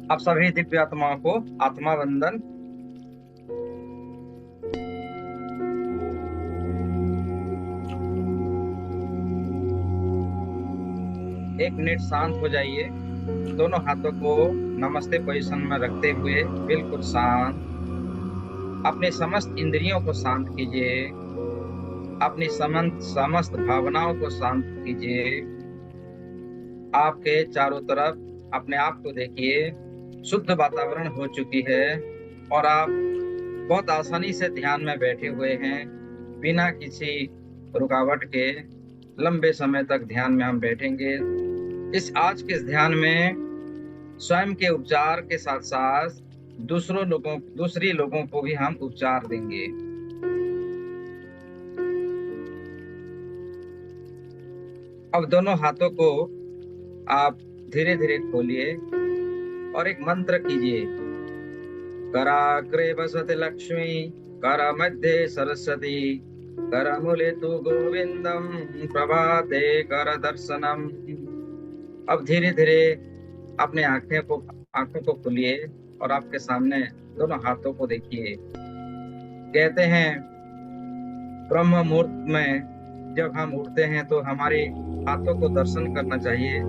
आप सभी दिव्य आत्माओं को आत्मा वंदन। एक मिनट शांत हो जाइए। दोनों हाथों को नमस्ते पोजीशन में रखते हुए बिल्कुल शांत, अपने समस्त इंद्रियों को शांत कीजिए। अपनी समस्त भावनाओं को शांत कीजिए। आपके चारों तरफ अपने आप को देखिए, शुद्ध वातावरण हो चुकी है और आप बहुत आसानी से ध्यान में बैठे हुए हैं, बिना किसी रुकावट के। लंबे समय तक ध्यान में हम बैठेंगे। आज के इस ध्यान में स्वयं के उपचार के साथ साथ दूसरी लोगों को भी हम उपचार देंगे। अब दोनों हाथों को आप धीरे धीरे खोलिए और एक मंत्र कीजिए। कराग्रे वसति लक्ष्मी, कर मध्ये सरस्वती, कर मूले तु गोविंदम, प्रभाते कर दर्शनम। अब धीरे धीरे अपने आंखों को खोलिए और आपके सामने दोनों हाथों को देखिए। कहते हैं ब्रह्म मुहूर्त में जब हम उठते हैं तो हमारे हाथों को दर्शन करना चाहिए।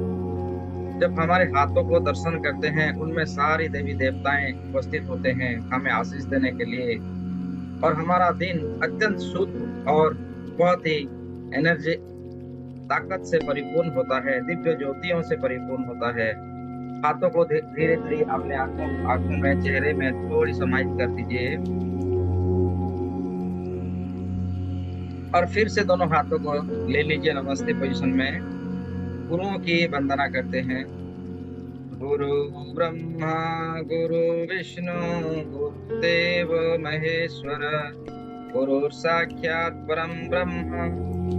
जब हमारे हाथों को दर्शन करते हैं, उनमें सारी देवी देवताएं उपस्थित होते हैं हमें आशीष देने के लिए, और हमारा दिन अत्यंत शुद्ध और बहुत ही एनर्जी ताकत से परिपूर्ण होता है, दिव्य ज्योतियों से परिपूर्ण होता है। हाथों को धीरे धीरे अपने आंखों में, चेहरे में थोड़ी समाहित कर दीजिए और फिर से दोनों हाथों को ले लीजिए नमस्ते पोजीशन में। गुरुओं की वंदना करते हैं। गुरु ब्रह्मा गुरु विष्णु गुरुदेव महेश्वर, गुरु साक्षात् परम ब्रह्म,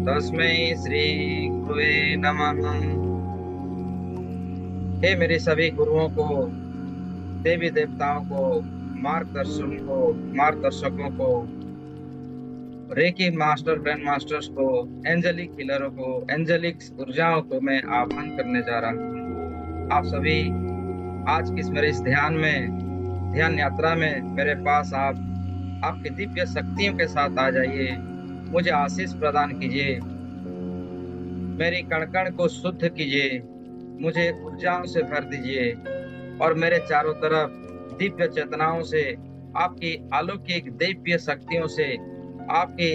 तस्मै श्री गुरुवे नमः। हे मेरे सभी गुरुओं को, देवी देवताओं को, मार्गदर्शकों को, रेकी मास्टर, ग्रैंड मास्टर्स को, एंजेलिक हीलरों को, एंजेलिक ऊर्जाओं को मैं आह्वान करने जा रहा हूँ। आप सभी आज की मेरे इस ध्यान यात्रा में मेरे पास आपकी दिव्य शक्तियों के साथ आ जाइए। मुझे आशीष प्रदान कीजिए, मेरी कण कण को शुद्ध कीजिए, मुझे ऊर्जाओं से भर दीजिए और मेरे चारों तरफ दिव्य चेतनाओं से, आपकी अलौकिक दिव्य शक्तियों से, आपकी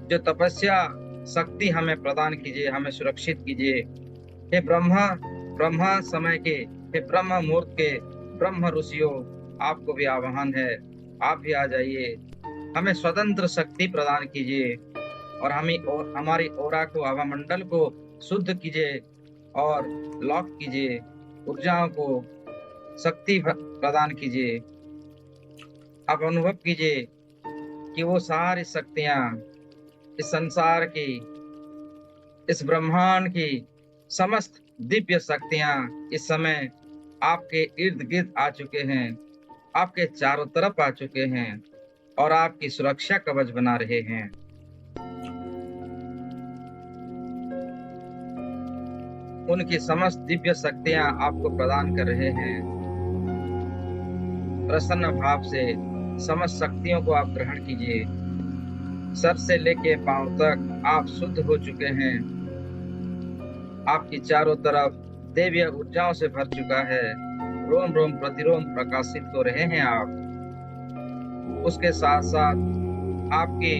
जो तपस्या शक्ति हमें प्रदान कीजिए, हमें सुरक्षित कीजिए। हे ब्रह्मा समय के, हे ब्रह्म मुहूर्त के ब्रह्म ऋषियों, आपको भी आह्वान है, आप भी आ जाइए। हमें स्वतंत्र शक्ति प्रदान कीजिए और हमारी ओरा को, हवा मंडल को शुद्ध कीजिए और लॉक कीजिए। ऊर्जाओं को शक्ति प्रदान कीजिए। आप अनुभव कीजिए कि वो सारी शक्तियां इस संसार की, इस ब्रह्मांड की समस्त दिव्य शक्तियां इस समय आपके इर्द गिर्द आ चुके हैं, आपके चारों तरफ आ चुके हैं और आपकी सुरक्षा कवच बना रहे हैं। उनकी समस्त दिव्य शक्तियां आपको प्रदान कर रहे हैं। प्रसन्न भाव से समस्त शक्तियों को आप ग्रहण कीजिए। सर से लेके पांव तक आप शुद्ध हो चुके हैं। आपकी चारों तरफ देवीय ऊर्जाओं से भर चुका है। रोम रोम प्रतिरोम प्रकाशित हो रहे हैं आप। उसके साथ साथ आपके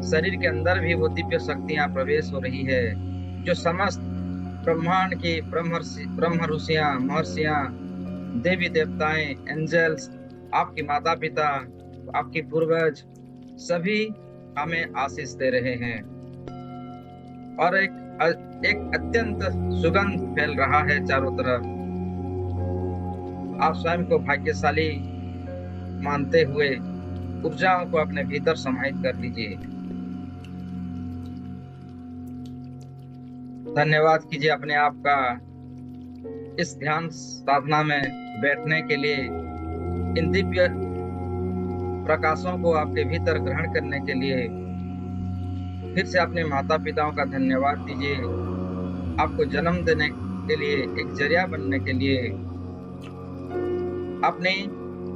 शरीर के अंदर भी वो दिव्य शक्तियां प्रवेश हो रही है, जो समस्त ब्रह्मांड की ब्रह्म ऋषियां, महर्षियां, देवी देवताएं, एंजल्स, आपके माता पिता, आपके पूर्वज सभी हमें आशीष दे रहे हैं और एक अत्यंत सुगंध फैल रहा है चारों तरफ। आप स्वयं को भाग्यशाली मानते हुए ऊर्जाओं को अपने भीतर समाहित कर लीजिए। धन्यवाद कीजिए अपने आप का इस ध्यान साधना में बैठने के लिए, इन दिव्य प्रकाशों को आपके भीतर ग्रहण करने के लिए। फिर से अपने माता पिताओं का धन्यवाद दीजिए, आपको जन्म देने के लिए, एक जरिया बनने के लिए। अपने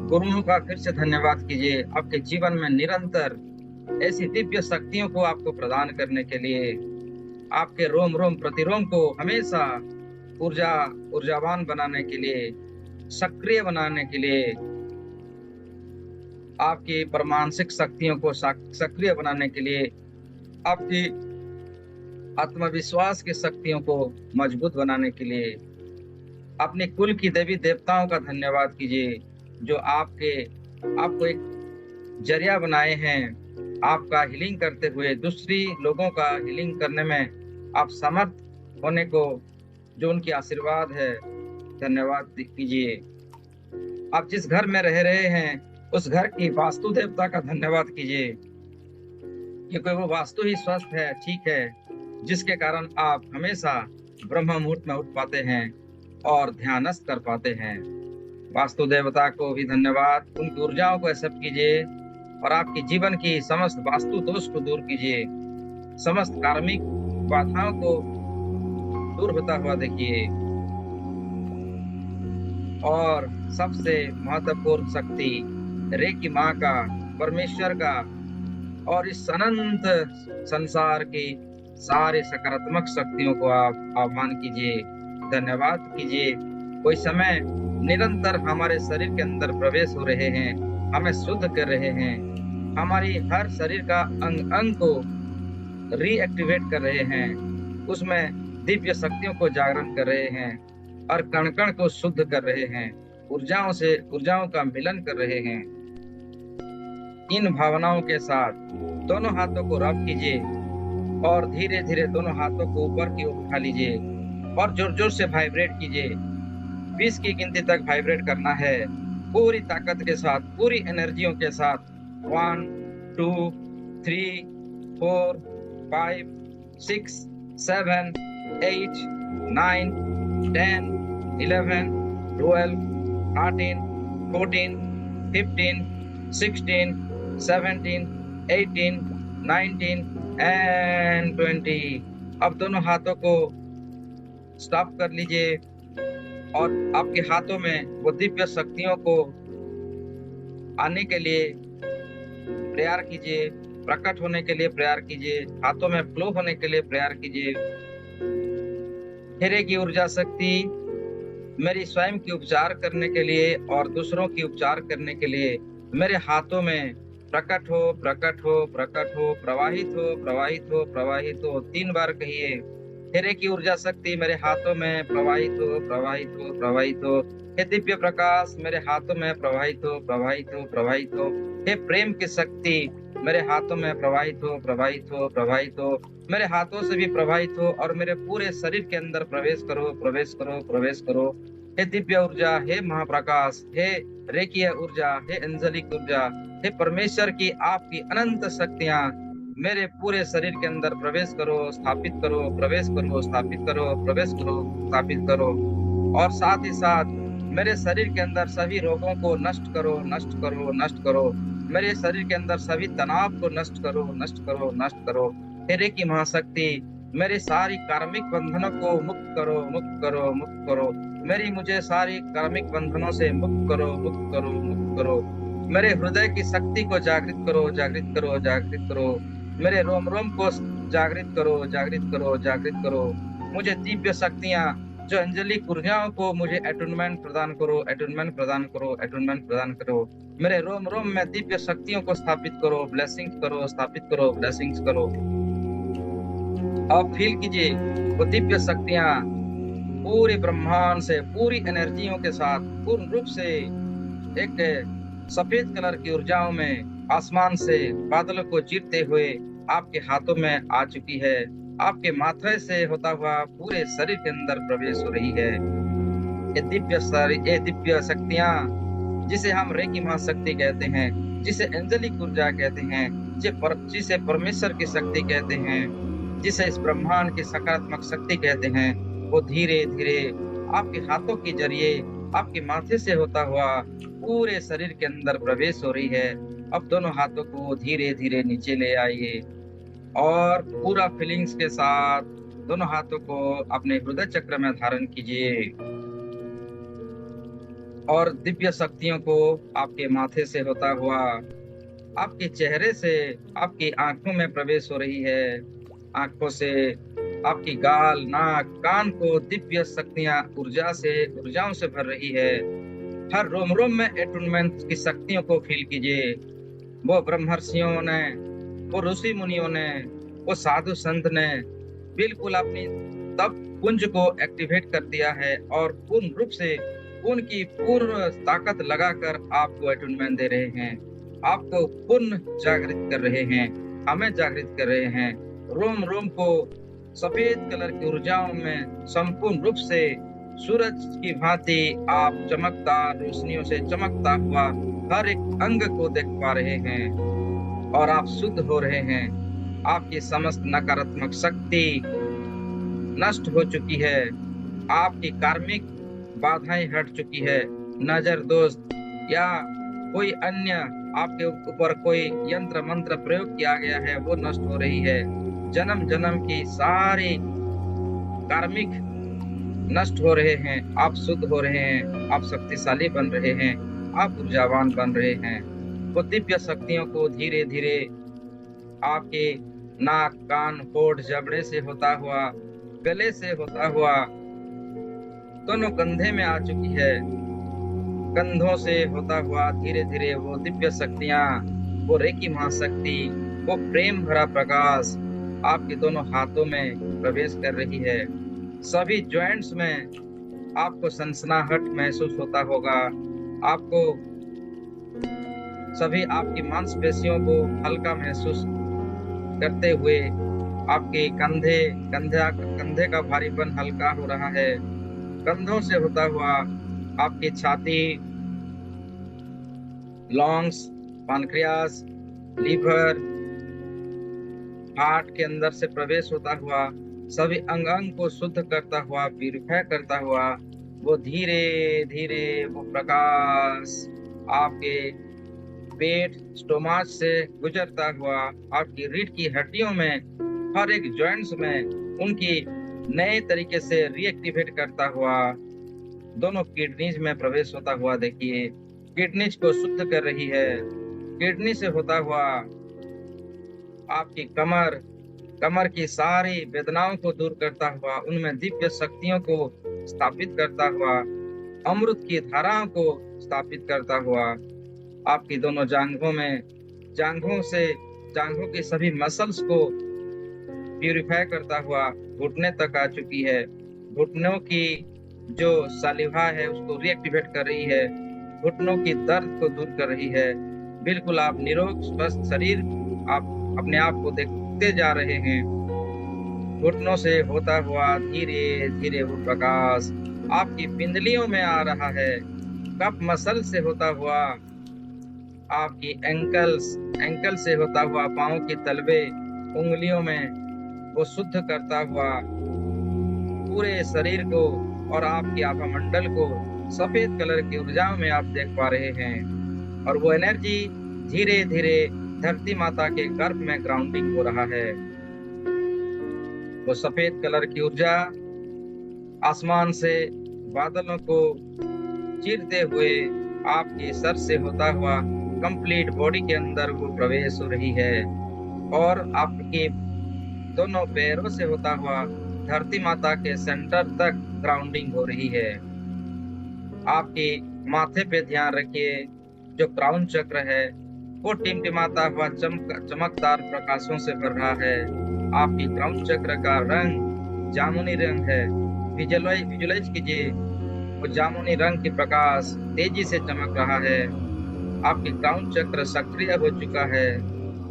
गुरुओं का फिर से धन्यवाद कीजिए। आपके जीवन में निरंतर ऐसी दिव्य शक्तियों को आपको प्रदान करने के लिए, आपके रोम रोम प्रतिरोम को हमेशा ऊर्जावान बनाने के लिए, सक्रिय बनाने के लिए, आपकी परमानसिक शक्तियों को सक्रिय बनाने के लिए, आपकी आत्मविश्वास की शक्तियों को मजबूत बनाने के लिए अपने कुल की देवी देवताओं का धन्यवाद कीजिए, जो आपको एक जरिया बनाए हैं, आपका हीलिंग करते हुए, दूसरी लोगों का हीलिंग करने में आप समर्थ होने को, जो उनकी आशीर्वाद है, धन्यवाद कीजिए। आप जिस घर में रह रहे हैं उस घर की वास्तु देवता का धन्यवाद कीजिए, क्योंकि वो वास्तु ही स्वस्थ है, ठीक है, जिसके कारण आप हमेशा ब्रह्म मुहूर्त में उठ पाते हैं और ध्यानस्थ कर पाते हैं। वास्तु देवता को भी धन्यवाद। उनकी ऊर्जाओं को एक्सेप्ट कीजिए और आपके जीवन की समस्त वास्तु दोष को दूर कीजिए, समस्त कार्मिक बाधाओं को दूर होता हुआ देखिए। और सबसे महत्वपूर्ण शक्ति रेकी माँ का, परमेश्वर का और इस अनंत संसार की सारी सकारात्मक शक्तियों को आप आह्वान कीजिए, धन्यवाद कीजिए। कोई समय निरंतर हमारे शरीर के अंदर प्रवेश हो रहे हैं, हमें शुद्ध कर रहे हैं, हमारी हर शरीर का अंग अंग को रीएक्टिवेट कर रहे हैं, उसमें दिव्य शक्तियों को जागरण कर रहे हैं और कण कण को शुद्ध कर रहे हैं, ऊर्जाओं का मिलन कर रहे हैं। इन भावनाओं के साथ दोनों हाथों को रब कीजिए और धीरे धीरे दोनों हाथों को ऊपर की ओर उठा लीजिए और जोर जोर से वाइब्रेट कीजिए। 20 की गिनती तक वाइब्रेट करना है, पूरी ताकत के साथ, पूरी एनर्जियों के साथ। 1 2 3 4 5 6 7 8 9 10 11 12 13 14 15 16 17 18 19 and 20। अब दोनों हाथों को स्टॉप कर लीजिए और आपके हाथों में वो दिव्य शक्तियों को आने के लिए प्रयास कीजिए, प्रकट होने के लिए प्रयास कीजिए, हाथों में फ्लो होने के लिए प्रयास कीजिए। हिरे की ऊर्जा शक्ति मेरी स्वयं की उपचार करने के लिए और दूसरों की उपचार करने के लिए मेरे हाथों में प्रकट हो, प्रकट हो, प्रकट हो, प्रवाहित हो, प्रवाहित हो, प्रवाहित हो। 3 बार कहिए, हिरे की ऊर्जा शक्ति मेरे हाथों में प्रवाहित हो, प्रवाहित हो, प्रवाहित हो। हे दिव्य प्रकाश मेरे हाथों में प्रवाहित हो, प्रवाहित हो, प्रवाहित हो। हे प्रेम की शक्ति मेरे हाथों में प्रवाहित हो, प्रवाहित हो, प्रवाहित हो। मेरे हाथों से भी प्रवाहित हो और मेरे पूरे शरीर के अंदर प्रवेश करो, प्रवेश करो, प्रवेश करो। हे दिव्य ऊर्जा, हे महाप्रकाश, हे रेकीय ऊर्जा, हे एंजेलिक ऊर्जा, हे परमेश्वर की आपकी अनंत शक्तियां मेरे पूरे शरीर के अंदर प्रवेश करो, स्थापित करो, प्रवेश करो, स्थापित करो, प्रवेश करो, स्थापित करो। और साथ ही साथ मेरे शरीर के अंदर सभी रोगों को नष्ट करो, नष्ट करो, नष्ट करो। मेरे शरीर के अंदर सभी तनाव को नष्ट करो, नष्ट करो, नष्ट करो। हे रेकी महाशक्ति मेरे सारी कार्मिक बंधनों को मुक्त करो, मुक्त करो, मुक्त करो। मुझे सारी कार्मिक बंधनों से मुक्त करो, मुक्त करो, मुक्त करो। मेरे हृदय की शक्ति को जागृत करो, जागृत करो, जागृत करो। मेरे रोम रोम को जागृत करो, जागृत करो, जागृत करो। मुझे दिव्य शक्तियां, जो एंजेलिक ऊर्जाओं को मुझे एटूनमेंट प्रदान करो, एटूनमेंट प्रदान करो, एटूनमेंट प्रदान करो। मेरे रोम रोम में दिव्य शक्तियों को स्थापित करो, ब्लेसिंग्स करो, स्थापित करो, ब्लेसिंग्स करो। आप फील कीजिए वो दिव्य शक्तियां पूरे ब्रह्मांड से, पूरी एनर्जियों के साथ पूर्ण रूप से एक सफेद कलर की ऊर्जाओं में आसमान से बादलों को चीरते हुए आपके हाथों में आ चुकी है, आपके माथे से होता हुआ पूरे शरीर के अंदर प्रवेश हो रही है। ये दिव्य शक्तियां, जिसे हम रेकी महाशक्ति कहते हैं, जिसे एंजेलिक ऊर्जा कहते हैं, जिसे परमेश्वर की शक्ति कहते हैं, जिसे इस ब्रह्मांड की सकारात्मक शक्ति कहते हैं, वो धीरे धीरे आपके हाथों के जरिए, आपके माथे से होता हुआ पूरे शरीर के अंदर प्रवेश हो रही है। अब दोनों हाथों को धीरे धीरे नीचे ले आइए और पूरा फीलिंग्स के साथ दोनों हाथों को अपने हृदय चक्र में धारण कीजिए और दिव्य शक्तियों को आपके माथे से होता हुआ आपके चेहरे से आपकी आंखों में प्रवेश हो रही है। आंखों से आपकी गाल, नाक, कान को दिव्य शक्तियां ऊर्जाओं से भर रही है। हर रोम रोम में एटुनमेंट की शक्तियों को फील कीजिए। वो ब्रह्मर्षियों ने, वो ऋषि मुनियों ने, वो साधु संत ने बिल्कुल अपनी तप पुंज को एक्टिवेट कर दिया है और पूर्ण रूप से उनकी पूर्ण ताकत लगाकर आपको एटुनमेंट दे रहे हैं, आपको पूर्ण जागृत कर रहे हैं, हमें जागृत कर रहे हैं। रोम रोम को सफेद कलर की ऊर्जाओं में संपूर्ण रूप से सूरज की भांति आप चमकदार रोशनियों से चमकता हुआ हर एक अंग को देख पा रहे हैं और आप शुद्ध हो रहे हैं। आपकी समस्त नकारात्मक शक्ति नष्ट हो चुकी है। आपकी कार्मिक बाधाएं हट चुकी है। नजर दोष या कोई अन्य आपके ऊपर कोई यंत्र मंत्र प्रयोग किया गया है वो नष्ट हो रही है। जन्म जन्म की सारी कार्मिक नष्ट हो रहे हैं। आप शुद्ध हो रहे हैं, आप शक्तिशाली बन रहे हैं, आप ऊर्जावान बन रहे हैं। वो दिव्य शक्तियों को धीरे धीरे आपके नाक, कान, होठ, जबड़े से होता हुआ, गले से होता हुआ दोनों कंधे में आ चुकी है। कंधों से होता हुआ धीरे धीरे वो दिव्य शक्तियां, वो रेकी महाशक्ति, वो प्रेम भरा प्रकाश आपके दोनों हाथों में प्रवेश कर रही है। सभी जॉइंट्स में आपको सनसनाहट महसूस होता होगा। आपको सभी आपकी मांसपेशियों को हल्का महसूस करते हुए आपके कंधे का भारीपन हल्का हो रहा है। कंधों से होता हुआ आपकी छाती, लंग्स, पैनक्रियास, लीवर, हार्ट के अंदर से प्रवेश होता हुआ सभी अंग अंग को शुद्ध करता हुआ, प्यूरिफाई करता हुआ वो धीरे धीरे वो प्रकाश आपके पेट, स्टोमच से गुजरता हुआ आपकी रीढ़ की हड्डियों में, हर एक जॉइंट्स में उनकी नए तरीके से रीएक्टिवेट करता हुआ दोनों किडनीज में प्रवेश होता हुआ देखिए। किडनीज को शुद्ध कर रही है। किडनी से होता हुआ आपकी कमर की सारी वेदनाओं को दूर करता हुआ, उनमें दिव्य शक्तियों को स्थापित करता हुआ, अमृत की धाराओं को स्थापित करता हुआ आपकी दोनों जांघों की सभी मसल्स को प्यूरिफाई करता हुआ घुटने तक आ चुकी है। घुटनों की जो सालिवा है उसको रीएक्टिवेट कर रही है, घुटनों की दर्द को दूर कर रही है। बिल्कुल आप निरोग स्वस्थ शरीर आप अपने आप को देखते जा रहे हैं। घुटनों से होता हुआ धीरे धीरे वो प्रकाश आपकी पिंडलियों में आ रहा है। कफ मसल से होता हुआ आपकी एंकल से होता हुआ पांव की तलवे, उंगलियों में वो शुद्ध करता हुआ पूरे शरीर को और आपकी आभामंडल को सफेद कलर की ऊर्जाओं में आप देख पा रहे हैं। और वो एनर्जी धीरे धीरे धरती माता के गर्भ में ग्राउंडिंग हो रहा है। वो सफेद कलर की ऊर्जा आसमान से बादलों को चीरते हुए आपके सर से होता हुआ कंप्लीट बॉडी के अंदर वो प्रवेश हो रही है और आपके दोनों पैरों से होता हुआ धरती माता के सेंटर तक ग्राउंडिंग हो रही है। आपके माथे पे ध्यान रखिए, जो क्राउन चक्र है वो टिमटिमाता हुआ चमकदार प्रकाशों से भर रहा है। आपकी क्राउन चक्र का रंग जामुनी रंग है। विजुलाइज कीजिए, वो जामुनी रंग की प्रकाश तेजी से चमक रहा है। आपकी क्राउन चक्र सक्रिय हो चुका है,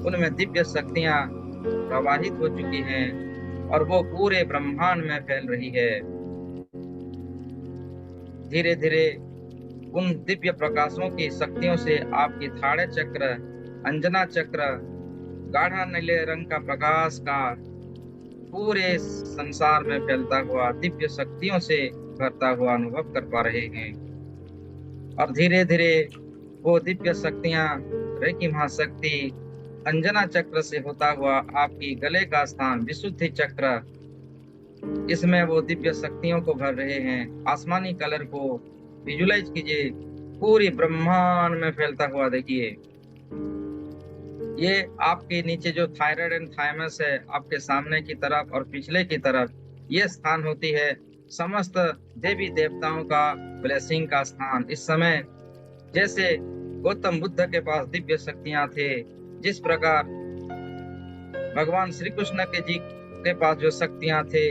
उनमें दिव्य शक्तियां प्रवाहित हो चुकी हैं और वो पूरे ब्रह्मांड में फैल रही है। धीरे धीरे उन दिव्य प्रकाशों की शक्तियों से आपकी थाड़े चक्र, अंजना चक्र, गाढ़ा नीले रंग का प्रकाश का पूरे संसार में फैलता हुआ दिव्य शक्तियों से भरता हुआ अनुभव कर पा रहे हैं। और धीरे धीरे वो दिव्य शक्तियां, रेकी महाशक्ति, अंजना चक्र से होता हुआ आपकी गले का स्थान विशुद्धि चक्र, इसमें वो दिव्य शक्तियों को भर रहे हैं। आसमानी कलर को विजुलाइज कीजिए, पूरी ब्रह्मांड में फैलता हुआ देखिए। ये आपके नीचे जो थायराइड एंड थाइमस है, आपके सामने की तरफ और पिछले की तरफ, ये स्थान होती है समस्त देवी देवताओं का ब्लेसिंग का स्थान। इस समय जैसे गौतम बुद्ध के पास दिव्य शक्तियां थे, जिस प्रकार भगवान श्री कृष्ण के पास जो शक्तियां थे,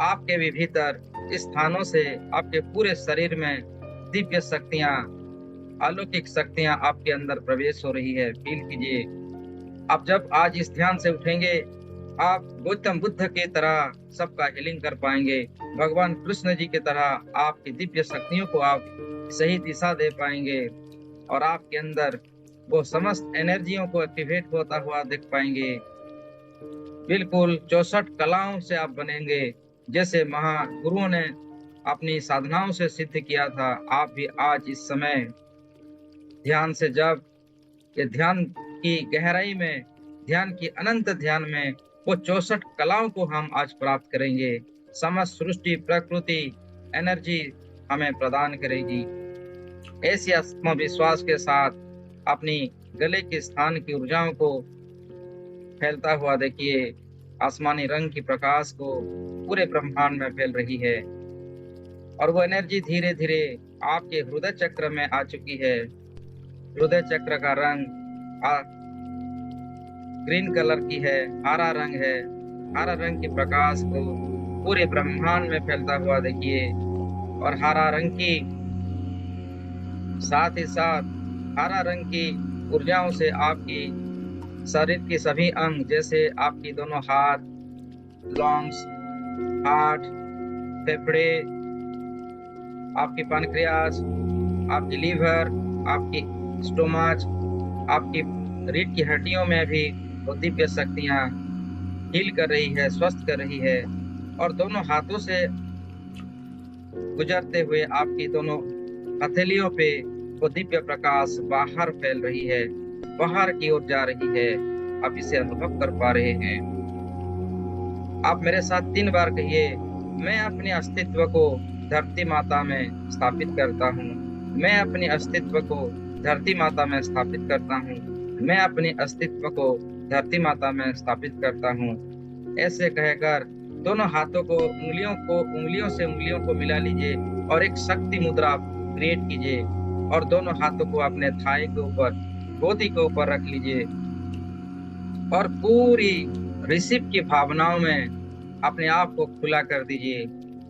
आपके भी भीतर इस स्थानों से आपके पूरे शरीर में दिव्य शक्तियां, अलौकिक शक्तियां आपके अंदर प्रवेश हो रही है। फील कीजिए। आप जब आज इस ध्यान से उठेंगे, आप गौतम बुद्ध की तरह सबका हीलिंग कर पाएंगे। भगवान कृष्ण जी की तरह आपकी दिव्य शक्तियों को आप सही दिशा दे पाएंगे और आपके अंदर वो समस्त एनर्जियों को एक्टिवेट होता हुआ देख पाएंगे। बिल्कुल 64 कलाओं से आप बनेंगे, जैसे महागुरुओं ने अपनी साधनाओं से सिद्ध किया था। आप भी आज इस समय ध्यान से, जब ये ध्यान की गहराई में, ध्यान की अनंत ध्यान में वो 64 कलाओं को हम आज प्राप्त करेंगे। समस्त सृष्टि प्रकृति एनर्जी हमें प्रदान करेगी। ऐसे आत्मविश्वास के साथ अपनी गले के स्थान की ऊर्जाओं को फैलता हुआ देखिए। आसमानी रंग की प्रकाश को पूरे ब्रह्मांड में फैल रही है और वो एनर्जी धीरे धीरे आपके हृदय चक्र में आ चुकी है। हृदय चक्र का रंग ग्रीन कलर की है, हरा रंग है। हरा रंग की प्रकाश को पूरे ब्रह्मांड में फैलता हुआ देखिए और हरा रंग की साथ ही साथ हरा रंग की ऊर्जाओं से आपकी शरीर के सभी अंग, जैसे आपकी दोनों हाथ, लंग्स, हार्ट, फेफड़े, आपकी पैनक्रियास, आपकी लीवर, आपकी स्टोमच, आपकी रीढ़ की हड्डियों में भी वो दिव्य शक्तियां हील कर रही है, स्वस्थ कर रही है। और दोनों हाथों से गुजरते हुए आपकी दोनों हथेलियों पे वो दिव्य प्रकाश बाहर फैल रही है, बाहर की ओर जा रही है। आप इसे अनुभव कर पा रहे हैं। आप मेरे साथ 3 बार कहिए, मैं अपने अस्तित्व को धरती माता में स्थापित करता हूँ। मैं अपने अस्तित्व को धरती माता में स्थापित करता हूँ। मैं अपने अस्तित्व को धरती माता में स्थापित करता हूँ। ऐसे कहकर दोनों हाथों को उंगलियों से उंगलियों को मिला लीजिए और एक शक्ति मुद्रा क्रिएट कीजिए और दोनों हाथों को अपने थाई के ऊपर, गोदी के ऊपर रख लीजिए और पूरी रिसीव की भावनाओं में अपने आप को खुला कर दीजिए,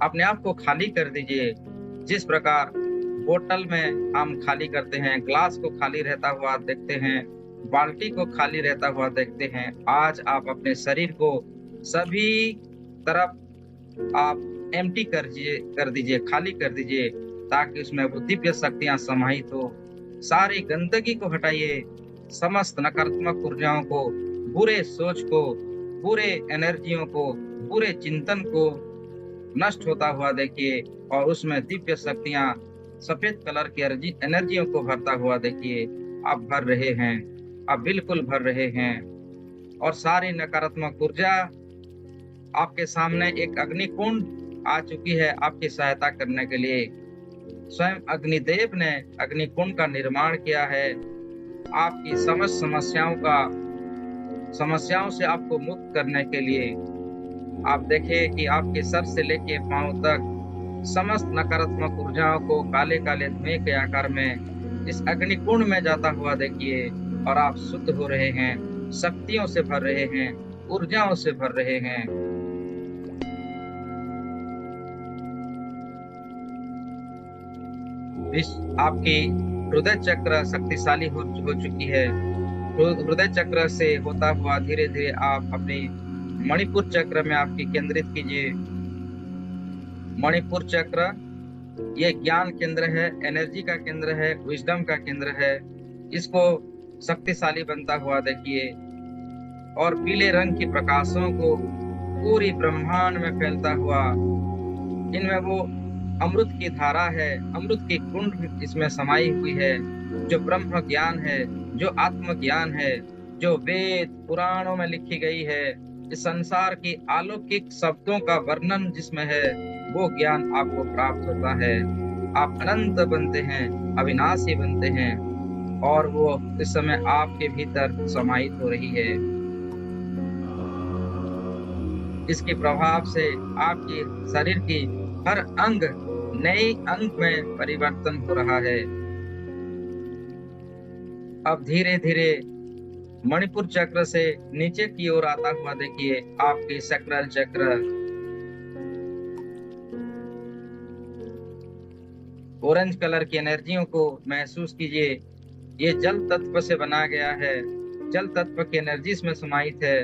अपने आप को खाली कर दीजिए। जिस प्रकार बोतल में हम खाली करते हैं, ग्लास को खाली रहता हुआ देखते हैं, बाल्टी को खाली रहता हुआ देखते हैं, आज आप अपने शरीर को सभी तरफ आप एम्प्टी कर दीजिए, खाली कर दीजिए, ताकि उसमें वो दिव्य शक्तियां समाहित हो। सारी गंदगी को हटाइए, समस्त नकारात्मक ऊर्जाओं को, बुरे सोच को, बुरे एनर्जियों को, बुरे चिंतन को नष्ट होता हुआ देखिए और उसमें दिव्य शक्तियां, सफेद कलर की एनर्जियों को भरता हुआ देखिए। आप भर रहे हैं, आप बिल्कुल भर रहे हैं और सारी नकारात्मक ऊर्जा आपके सामने एक अग्निकुंड आ चुकी है आपकी सहायता करने के लिए। स्वयं अग्निदेव ने अग्निकुंड का निर्माण किया है आपकी समस्त समस्याओं से आपको मुक्त करने के लिए। आप देखिए कि आपके सर से लेके पांव तक समस्त नकारात्मक ऊर्जाओं को काले काले धुएं के आकार में इस अग्निकुंड में जाता हुआ देखिए और आप शुद्ध हो रहे हैं, शक्तियों से भर रहे हैं, ऊर्जाओं से भर रहे हैं। इस आपकी हृदय चक्र शक्तिशाली हो चुकी है। हृदय चक्र से होता हुआ धीरे धीरे आप अपने मणिपुर चक्र में आपकी केंद्रित कीजिए। मणिपुर चक्र ये ज्ञान केंद्र है, एनर्जी का केंद्र है, विजडम का केंद्र है। इसको शक्तिशाली बनता हुआ देखिए और पीले रंग की प्रकाशों को पूरी ब्रह्मांड में फैलता हुआ, इनमें वो अमृत की धारा है, अमृत की कुंड इसमें समाई हुई है, जो ब्रह्म ज्ञान है, जो आत्म ज्ञान है, जो वेद पुराणों में लिखी गई है, इस संसार की अलौकिक शब्दों का वर्णन जिसमें है, वो ज्ञान आपको प्राप्त होता है। आप अनंत बनते हैं, अविनाशी बनते हैं, और वो इस समय आपके भीतर समाहित हो रही है। इसके प्रभाव से आपकी शरीर की हर अंग नए अंग में परिवर्तन हो रहा है। अब धीरे धीरे मणिपुर चक्र से नीचे की ओर आता हुआ देखिए आपकी सैक्रल चक्र। ऑरेंज कलर की एनर्जियों को महसूस कीजिए। ये जल तत्व से बना गया है, जल तत्व की एनर्जी इसमें समाहित है।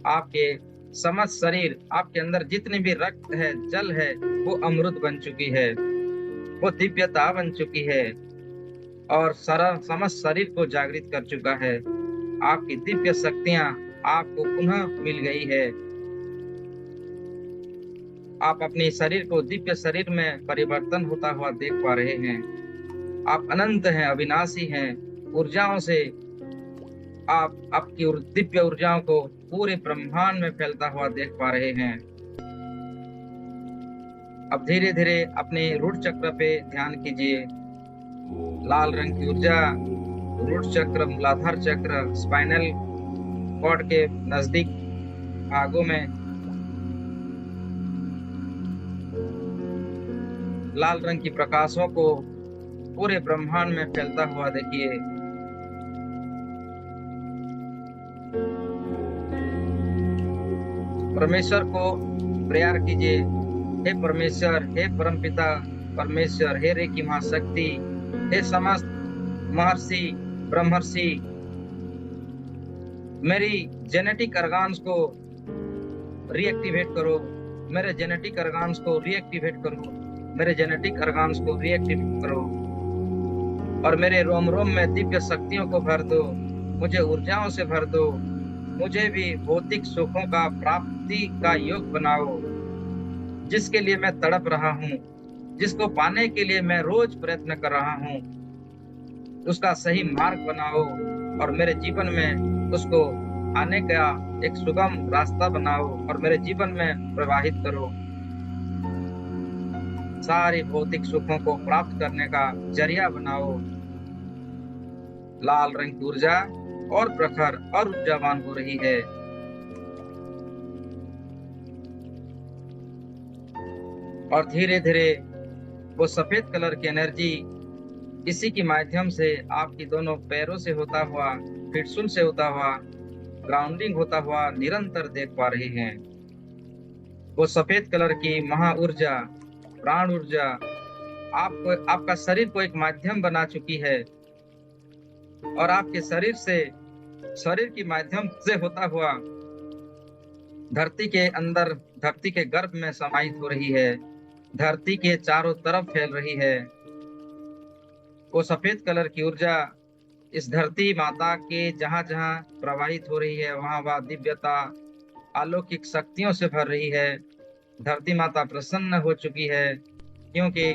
आपके समस्त शरीर, आपके अंदर जितने भी रक्त है, जल है, वो अमृत बन चुकी है, वो दिव्यता बन चुकी है और सारा समस्त शरीर को जागृत कर चुका है। आपकी दिव्य शक्तियां आपको पुनः मिल गई है। आप अपने शरीर को दिव्य शरीर में परिवर्तन होता हुआ देख पा रहे हैं। आप अनंत हैं, अविनाशी हैं। ऊर्जाओं से आप आपकी दिव्य ऊर्जाओं को पूरे ब्रह्मांड में फैलता हुआ देख पा रहे हैं। अब धीरे धीरे अपने रूट चक्र पे ध्यान कीजिए। लाल रंग की ऊर्जा रूट चक्र, मूलाधार चक्र, स्पाइनल कॉर्ड के नजदीक भागों में लाल रंग की प्रकाशों को पूरे ब्रह्मांड में फैलता हुआ देखिए। परमेश्वर को प्रेयर कीजिए। हे परमेश्वर, हे परमपिता परमेश्वर, हे रेकी महाशक्ति, हे समस्त महर्षि ब्रह्मर्षि, मेरी जेनेटिक ऑर्गन्स को रीएक्टिवेट करो, मेरे जेनेटिक ऑर्गन्स को रीएक्टिवेट करो, मेरे जेनेटिक ऑर्गन्स को रीएक्टिवेट करो और मेरे रोम रोम में दिव्य शक्तियों को भर दो, मुझे ऊर्जाओं से भर दो, मुझे भी भौतिक सुखों का प्राप्ति का योग बनाओ, जिसके लिए मैं तड़प रहा हूँ, जिसको पाने के लिए मैं रोज प्रयत्न कर रहा हूँ, उसका सही मार्ग बनाओ और मेरे जीवन में उसको आने का एक सुगम रास्ता बनाओ और मेरे जीवन में प्रवाहित करो। सारे भौतिक सुखों को प्राप्त करने का जरिया बनाओ। लाल रंग की ऊर्जा और प्रखर और ऊर्जावान हो रही है। और धीरे धीरे वो सफेद कलर की एनर्जी इसी के माध्यम से आपकी दोनों पैरों से होता हुआ, फिटसुल से होता हुआ, ग्राउंडिंग होता हुआ निरंतर देख पा रही हैं। वो सफेद कलर की महा ऊर्जा, प्राण ऊर्जा आपको, आपका शरीर को एक माध्यम बना चुकी है और आपके शरीर से, शरीर के माध्यम से होता हुआ धरती के अंदर, धरती के गर्भ में समाहित हो रही है, धरती के चारों तरफ फैल रही है। वो सफेद कलर की ऊर्जा इस धरती माता के जहां जहां प्रवाहित हो रही है, वहां वहां दिव्यता, अलौकिक शक्तियों से भर रही है। धरती माता प्रसन्न हो चुकी है क्योंकि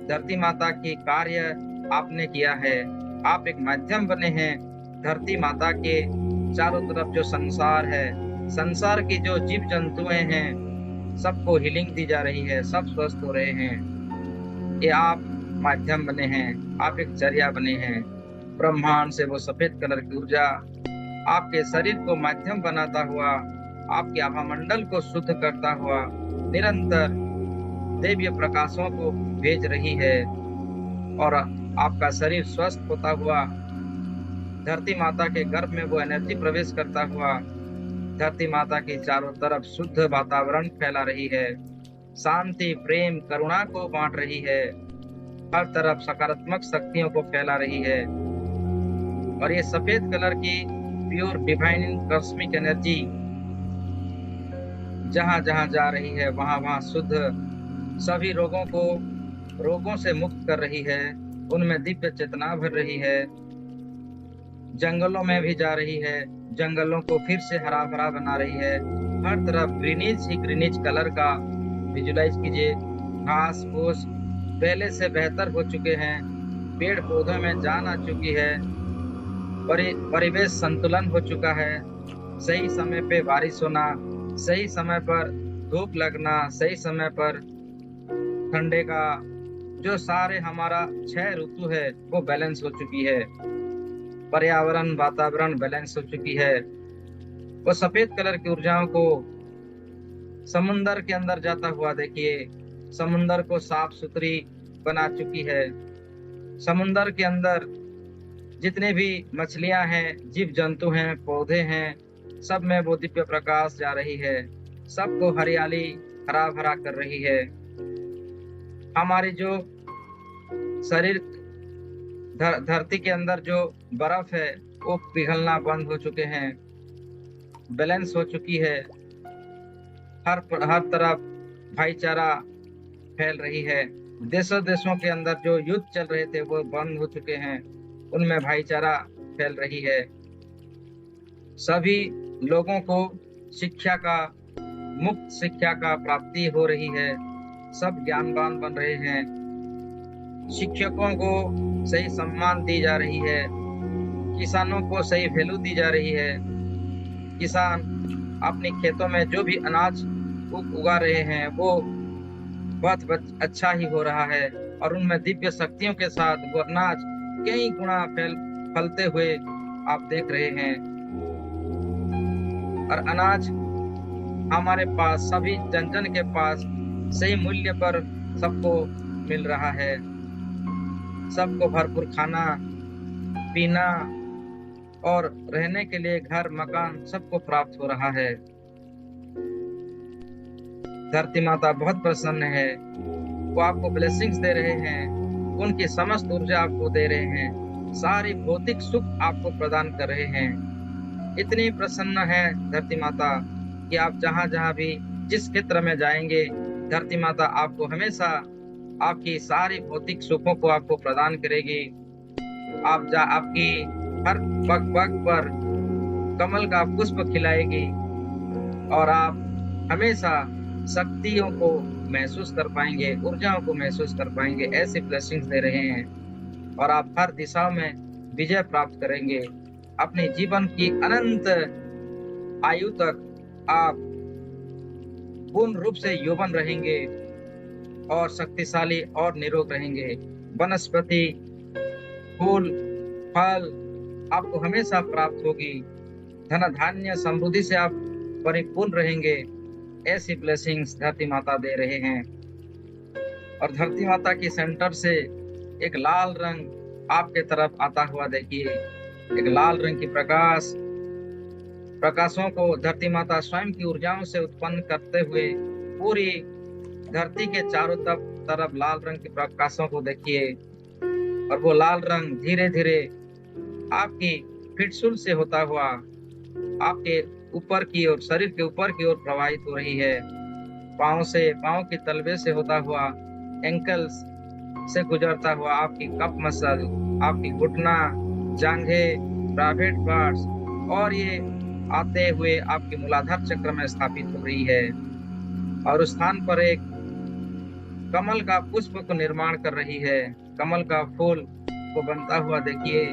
धरती माता की कार्य आपने किया है। आप एक माध्यम बने हैं। धरती माता के चारों तरफ जो संसार है, संसार की जो जीव जंतुएं हैं, सबको हीलिंग दी जा रही है, सब स्वस्थ हो रहे हैं। ये आप माध्यम बने हैं, आप एक जरिया बने हैं। ब्रह्मांड से वो सफेद कलर की ऊर्जा आपके शरीर को माध्यम बनाता हुआ, आपके आभा मंडल को शुद्ध करता हुआ निरंतर दिव्य प्रकाशों को भेज रही है और आपका शरीर स्वस्थ होता हुआ धरती माता के गर्भ में वो एनर्जी प्रवेश करता हुआ धरती माता की चारों तरफ शुद्ध वातावरण फैला रही है, शांति, प्रेम, करुणा को बांट रही है, हर तरफ सकारात्मक शक्तियों को फैला रही है। और ये सफेद कलर की प्योर डिवाइन कॉस्मिक एनर्जी जहां जहां जा रही है, वहां वहां शुद्ध सभी रोगों से मुक्त कर रही है, उनमें दिव्य चेतना भर रही है। जंगलों में भी जा रही है, जंगलों को फिर से हरा भरा बना रही है। हर तरफ ग्रीनिश ही ग्रीनिश कलर का विजुलाइज कीजिए। घास फूस पहले से बेहतर हो चुके हैं, पेड़ पौधों में जान आ चुकी है, परिवेश संतुलन हो चुका है। सही समय पे बारिश होना, सही समय पर धूप लगना, सही समय पर ठंडे का जो सारे हमारा 6 ऋतु है वो बैलेंस हो चुकी है। पर्यावरण वातावरण बैलेंस हो चुकी है। वो सफेद कलर की ऊर्जाओं को समुंदर के अंदर जाता हुआ देखिए, समुंदर को साफ सुथरी बना चुकी है। समुंदर के अंदर जितने भी मछलियां हैं, जीव जंतु हैं, पौधे हैं, सब में वो दिव्य प्रकाश जा रही है। सबको हरियाली हरा भरा कर रही है। हमारी जो शरीर धरती के अंदर जो बर्फ है वो पिघलना बंद हो चुके हैं, बैलेंस हो चुकी है। हर तरफ भाईचारा फैल रही है। देशों देशों के अंदर जो युद्ध चल रहे थे वो बंद हो चुके हैं, उनमें भाईचारा फैल रही है। सभी लोगों को शिक्षा का मुफ्त शिक्षा का प्राप्ति हो रही है। सब ज्ञानवान बन रहे हैं। शिक्षकों को सही सम्मान दी जा रही है। किसानों को सही वैल्यू दी जा रही है। किसान अपने खेतों में जो भी अनाज उगा रहे हैं वो बहुत अच्छा ही हो रहा है, और उनमें दिव्य शक्तियों के साथ वो अनाज कई गुना फलते हुए आप देख रहे हैं। और अनाज हमारे पास, सभी जन जन के पास सही मूल्य पर सबको मिल रहा है। सबको भरपूर खाना पीना और रहने के लिए घर मकान सबको प्राप्त हो रहा है। धरती माता बहुत प्रसन्न है। वो आपको ब्लेसिंग्स दे रहे हैं, उनकी समस्त ऊर्जा आपको दे रहे हैं, सारी भौतिक सुख आपको प्रदान कर रहे हैं। इतनी प्रसन्न है धरती माता कि आप जहां जहां भी जिस क्षेत्र में जाएंगे, धरती माता आपको हमेशा आपकी सारी भौतिक सुखों को आपको प्रदान करेगी। आपकी हर पग पर कमल का पुष्प खिलाएगी और आप हमेशा शक्तियों को महसूस कर पाएंगे, ऊर्जाओं को महसूस कर पाएंगे। ऐसे ब्लेसिंग्स दे रहे हैं और आप हर दिशा में विजय प्राप्त करेंगे। अपने जीवन की अनंत आयु तक आप पूर्ण रूप से यौवन रहेंगे और शक्तिशाली और निरोग रहेंगे। वनस्पति, फूल, फल आपको हमेशा प्राप्त होगी। धन धान्य समृद्धि से आप परिपूर्ण रहेंगे। ऐसी ब्लेसिंग्स धरती माता दे रहे हैं। और धरती माता की सेंटर से एक लाल रंग आपके तरफ आता हुआ देखिए। एक लाल रंग की प्रकाशों को धरती माता स्वयं की ऊर्जाओं से उत्पन्न करते हुए पूरी धरती के चारों तरफ लाल रंग के प्रकाशों को देखिए। और वो लाल रंग धीरे धीरे आपकी फिटसूल से होता हुआ आपके ऊपर की ओर, शरीर के ऊपर की ओर प्रवाहित हो रही है। पाँव की तलवे से होता हुआ एंकल्स से गुजरता हुआ आपकी कफ मसल, आपकी घुटना, जांघे, प्राइवेट पार्ट्स, और ये आते हुए आपके मूलाधार चक्र में स्थापित हो रही है। और उस स्थान पर एक कमल का पुष्प को निर्माण कर रही है। कमल का फूल को बनता हुआ देखिए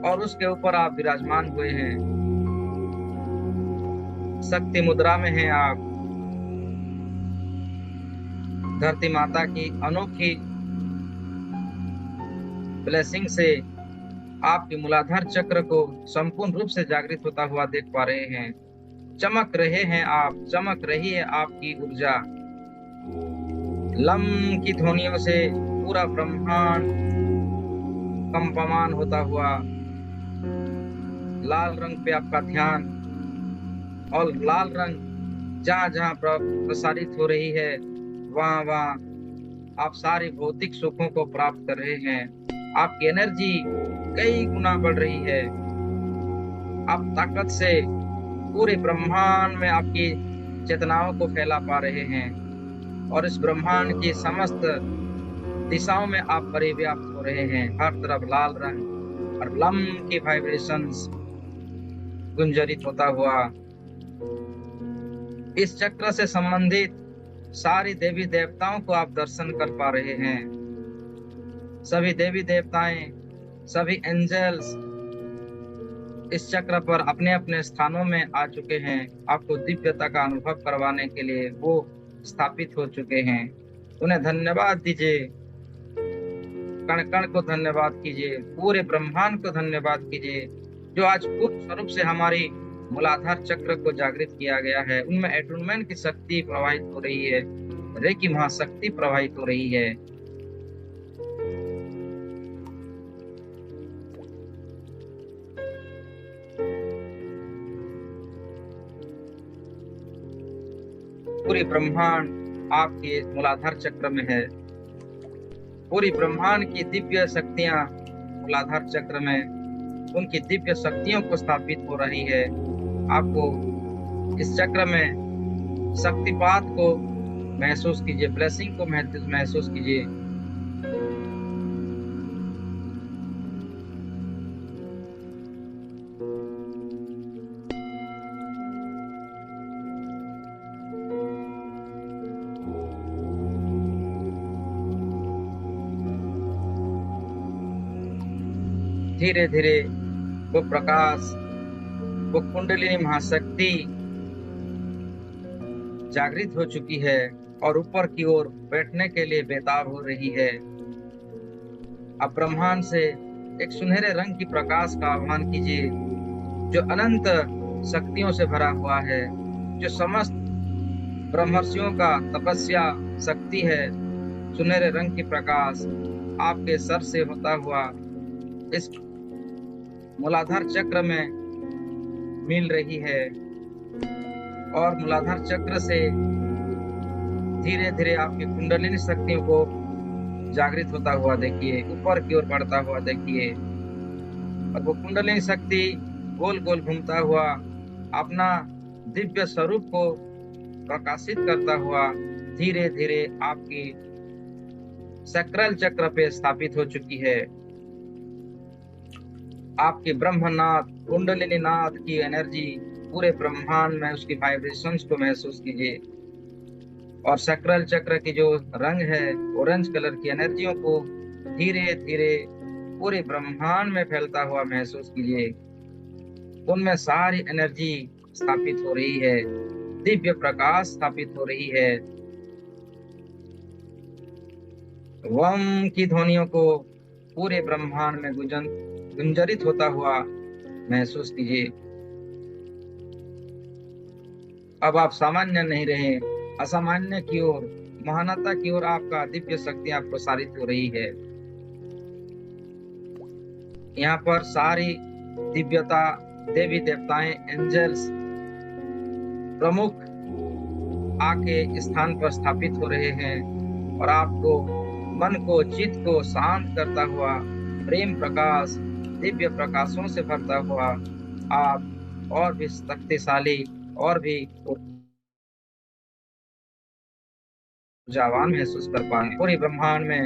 और उसके ऊपर आप विराजमान हुए हैं। शक्ति मुद्रा में हैं आप। धरती माता की अनोखी ब्लेसिंग से आपके मूलाधार चक्र को संपूर्ण रूप से जागृत होता हुआ देख पा रहे हैं। चमक रहे हैं आप, चमक रही है आपकी ऊर्जा। लम की ध्वनियों से पूरा ब्रह्मांड कंपमान होता हुआ लाल रंग पे आपका ध्यान, और लाल रंग जहां जहां प्रसारित हो रही है वहां आप सारी भौतिक सुखों को प्राप्त कर रहे हैं। आपकी एनर्जी कई गुना बढ़ रही है। आप ताकत से पूरे ब्रह्मांड में आपकी चेतनाओं को फैला पा रहे हैं और इस ब्रह्मांड की समस्त दिशाओं में आप परिव्याप्त हो रहे हैं। हर तरफ लाल रंग और लम की वाइब्रेशंस गुंजरित होता हुआ इस चक्र से संबंधित सारी देवी देवताओं को आप दर्शन कर पा रहे हैं। सभी देवी देवताएं, सभी एंजल्स इस चक्र पर अपने अपने स्थानों में आ चुके हैं। आपको दिव्यता का अनुभव करवाने के लिए वो स्थापित हो चुके हैं। उन्हें धन्यवाद दीजिए, कण कण को धन्यवाद कीजिए, पूरे ब्रह्मांड को धन्यवाद कीजिए, जो आज पूर्ण स्वरूप से हमारी मूलाधार चक्र को जागृत किया गया है। उनमें एटूनमेंट की शक्ति प्रवाहित हो रही है, रेकी महाशक्ति प्रवाहित हो रही है। पूरी ब्रह्मांड आपके मूलाधार चक्र में है। पूरी ब्रह्मांड की दिव्य शक्तियां मूलाधार चक्र में, उनकी दिव्य शक्तियों को स्थापित हो रही है। आपको इस चक्र में शक्तिपात को महसूस कीजिए, ब्लेसिंग को महसूस कीजिए। धीरे धीरे वो प्रकाश, वो कुंडलिनी महाशक्ति जागृत हो चुकी है और ऊपर की ओर बैठने के लिए बेताब हो रही है। अब ब्रह्मांड से एक सुनहरे रंग की प्रकाश का आह्वान कीजिए, जो अनंत शक्तियों से भरा हुआ है, जो समस्त ब्रह्मर्षियों का तपस्या शक्ति है। सुनहरे रंग की प्रकाश आपके सर से होता हुआ इस मूलाधार चक्र में मिल रही है और मूलाधार चक्र से धीरे धीरे आपकी कुंडलिनी शक्तियों को जागृत होता हुआ देखिए, ऊपर की ओर बढ़ता हुआ देखिए। और वो कुंडलिनी शक्ति गोल गोल घूमता हुआ अपना दिव्य स्वरूप को प्रकाशित करता हुआ धीरे धीरे आपकी सक्राल चक्र पे स्थापित हो चुकी है। आपके ब्रह्मनाथ कुंडलिनी नाथ की एनर्जी पूरे ब्रह्मांड में, उसकी वाइब्रेशंस को महसूस कीजिए और सक्राल चक्र की जो रंग है ऑरेंज कलर की एनर्जियों को धीरे धीरे पूरे ब्रह्मांड में फैलता हुआ महसूस कीजिए। उनमें सारी एनर्जी स्थापित हो रही है, दिव्य प्रकाश स्थापित हो रही है। वम की ध्वनियों को पूरे ब्रह्मांड में गुंजरित होता हुआ महसूस कीजिए। अब आप सामान्य नहीं रहे, असामान्य की ओर, महानता की ओर आपका दिव्य शक्ति आप प्रसारित हो रही है। यहाँ पर सारी दिव्यता, देवी देवताएं, एंजल्स प्रमुख आके स्थान पर स्थापित हो रहे हैं और आपको मन को, चित्त को शांत करता हुआ, प्रेम प्रकाश, दिव्य प्रकाशों से भरता हुआ आप और भी शक्तिशाली और भी ऊर्जावान महसूस कर पाएंगे। पूरे ब्रह्मांड में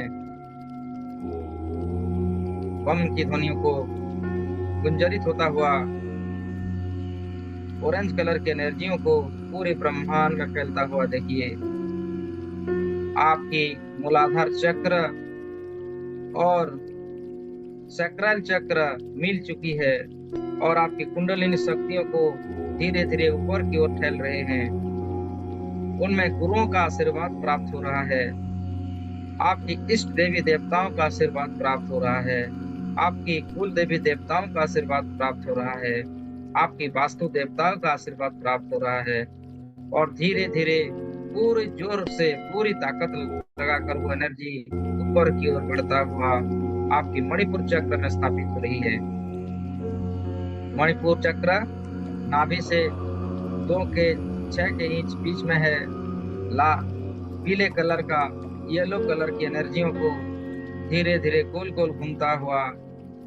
बम की ध्वनियों को गुंजरित होता हुआ ऑरेंज कलर की एनर्जियों को पूरे ब्रह्मांड में फैलता हुआ देखिए। आपकी मूलाधार चक्र और सक्राल चक्र मिल चुकी है और आपकी कुंडलिनी शक्तियों को धीरे धीरे ऊपर की ओर फैल रहे हैं। उनमें गुरुओं का आशीर्वाद प्राप्त हो रहा है, आपकी इष्ट देवी देवताओं का आशीर्वाद प्राप्त हो रहा है, आपकी कुल देवी देवताओं का आशीर्वाद प्राप्त हो रहा है, आपकी वास्तु देवताओं का आशीर्वाद प्राप्त हो रहा है और धीरे धीरे पूरे जोर से, पूरी ताकत लगाकर वो एनर्जी ऊपर की ओर बढ़ता हुआ आपकी मणिपुर चक्र में स्थापित हो रही है। मणिपुर चक्र नाभि से 2 के 6 के इंच बीच में है। पीले कलर का, येलो कलर की एनर्जियों को धीरे धीरे गोल गोल घूमता हुआ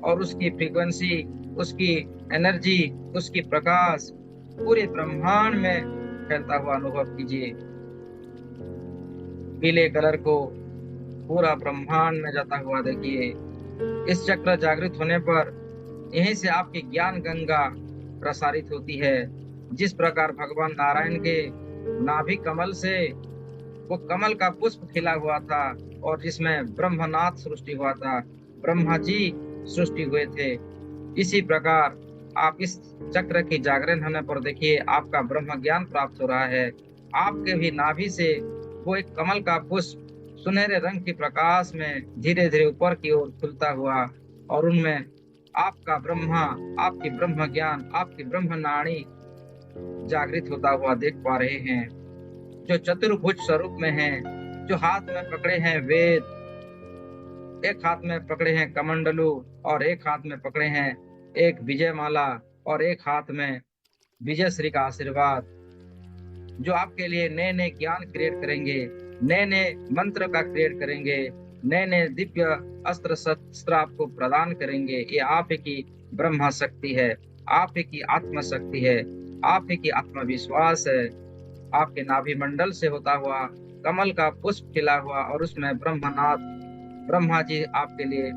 और उसकी फ्रीक्वेंसी, उसकी एनर्जी, उसकी प्रकाश पूरे ब्रह्मांड में फैलता हुआ अनुभव कीजिए। पीले कलर को पूरा ब्रह्मांड में जाता हुआ देखिए। इस चक्र जागृत होने पर यहीं से आपकी ज्ञान गंगा प्रसारित होती है। जिस प्रकार भगवान नारायण के नाभि कमल से वो कमल का पुष्प खिला हुआ था और जिसमें ब्रह्मनाथ सृष्टि हुआ था, ब्रह्मा जी सृष्टि हुए थे, इसी प्रकार आप इस चक्र की जागरण होने पर देखिए आपका ब्रह्म ज्ञान प्राप्त हो रहा है। आपके भी नाभि से वो एक कमल का पुष्प सुनहरे रंग के प्रकाश में धीरे धीरे ऊपर की ओर खुलता हुआ, और उनमें आपका ब्रह्मा, आपकी ब्रह्म ज्ञान, आपकी ब्रह्म नाड़ी जागृत होता हुआ देख पा रहे हैं। जो चतुर्भुज स्वरूप में है, जो हाथ में पकड़े हैं वेद, एक हाथ में पकड़े हैं कमंडलू, और एक हाथ में पकड़े हैं एक विजय माला, और एक हाथ में विजय श्री का आशीर्वाद, जो आपके लिए नए नए ज्ञान क्रिएट करेंगे, नए नए मंत्र का क्रिएट करेंगे, नए नए दिव्य अस्त्र शस्त्र आपको प्रदान करेंगे। ये आप ही की ब्रह्मा शक्ति है, आप ही की आत्म शक्ति है, आप ही की आत्मविश्वास है। आपके नाभि मंडल से होता हुआ कमल का पुष्प खिला हुआ, और उसमें ब्रह्मनाथ ब्रह्मा जी आपके लिए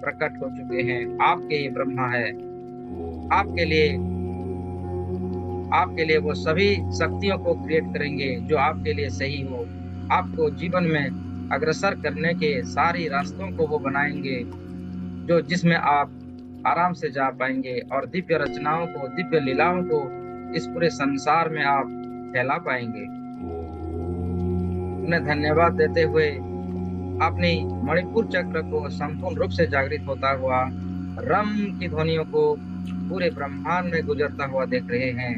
प्रकट हो चुके हैं। आपके ही ब्रह्मा है, आपके लिए वो सभी शक्तियों को क्रिएट करेंगे जो आपके लिए सही हो। आपको जीवन में अग्रसर करने के सारी रास्तों को वो बनाएंगे, जो जिसमें आप आराम से जा पाएंगे, और दिव्य रचनाओं को, दिव्य लीलाओं को इस पूरे संसार में आप फैला पाएंगे। उन्हें धन्यवाद देते हुए अपनी मणिपुर चक्र को संपूर्ण रूप से जागृत होता हुआ रम की ध्वनियों को पूरे ब्रह्मांड में गुजरता हुआ देख रहे हैं।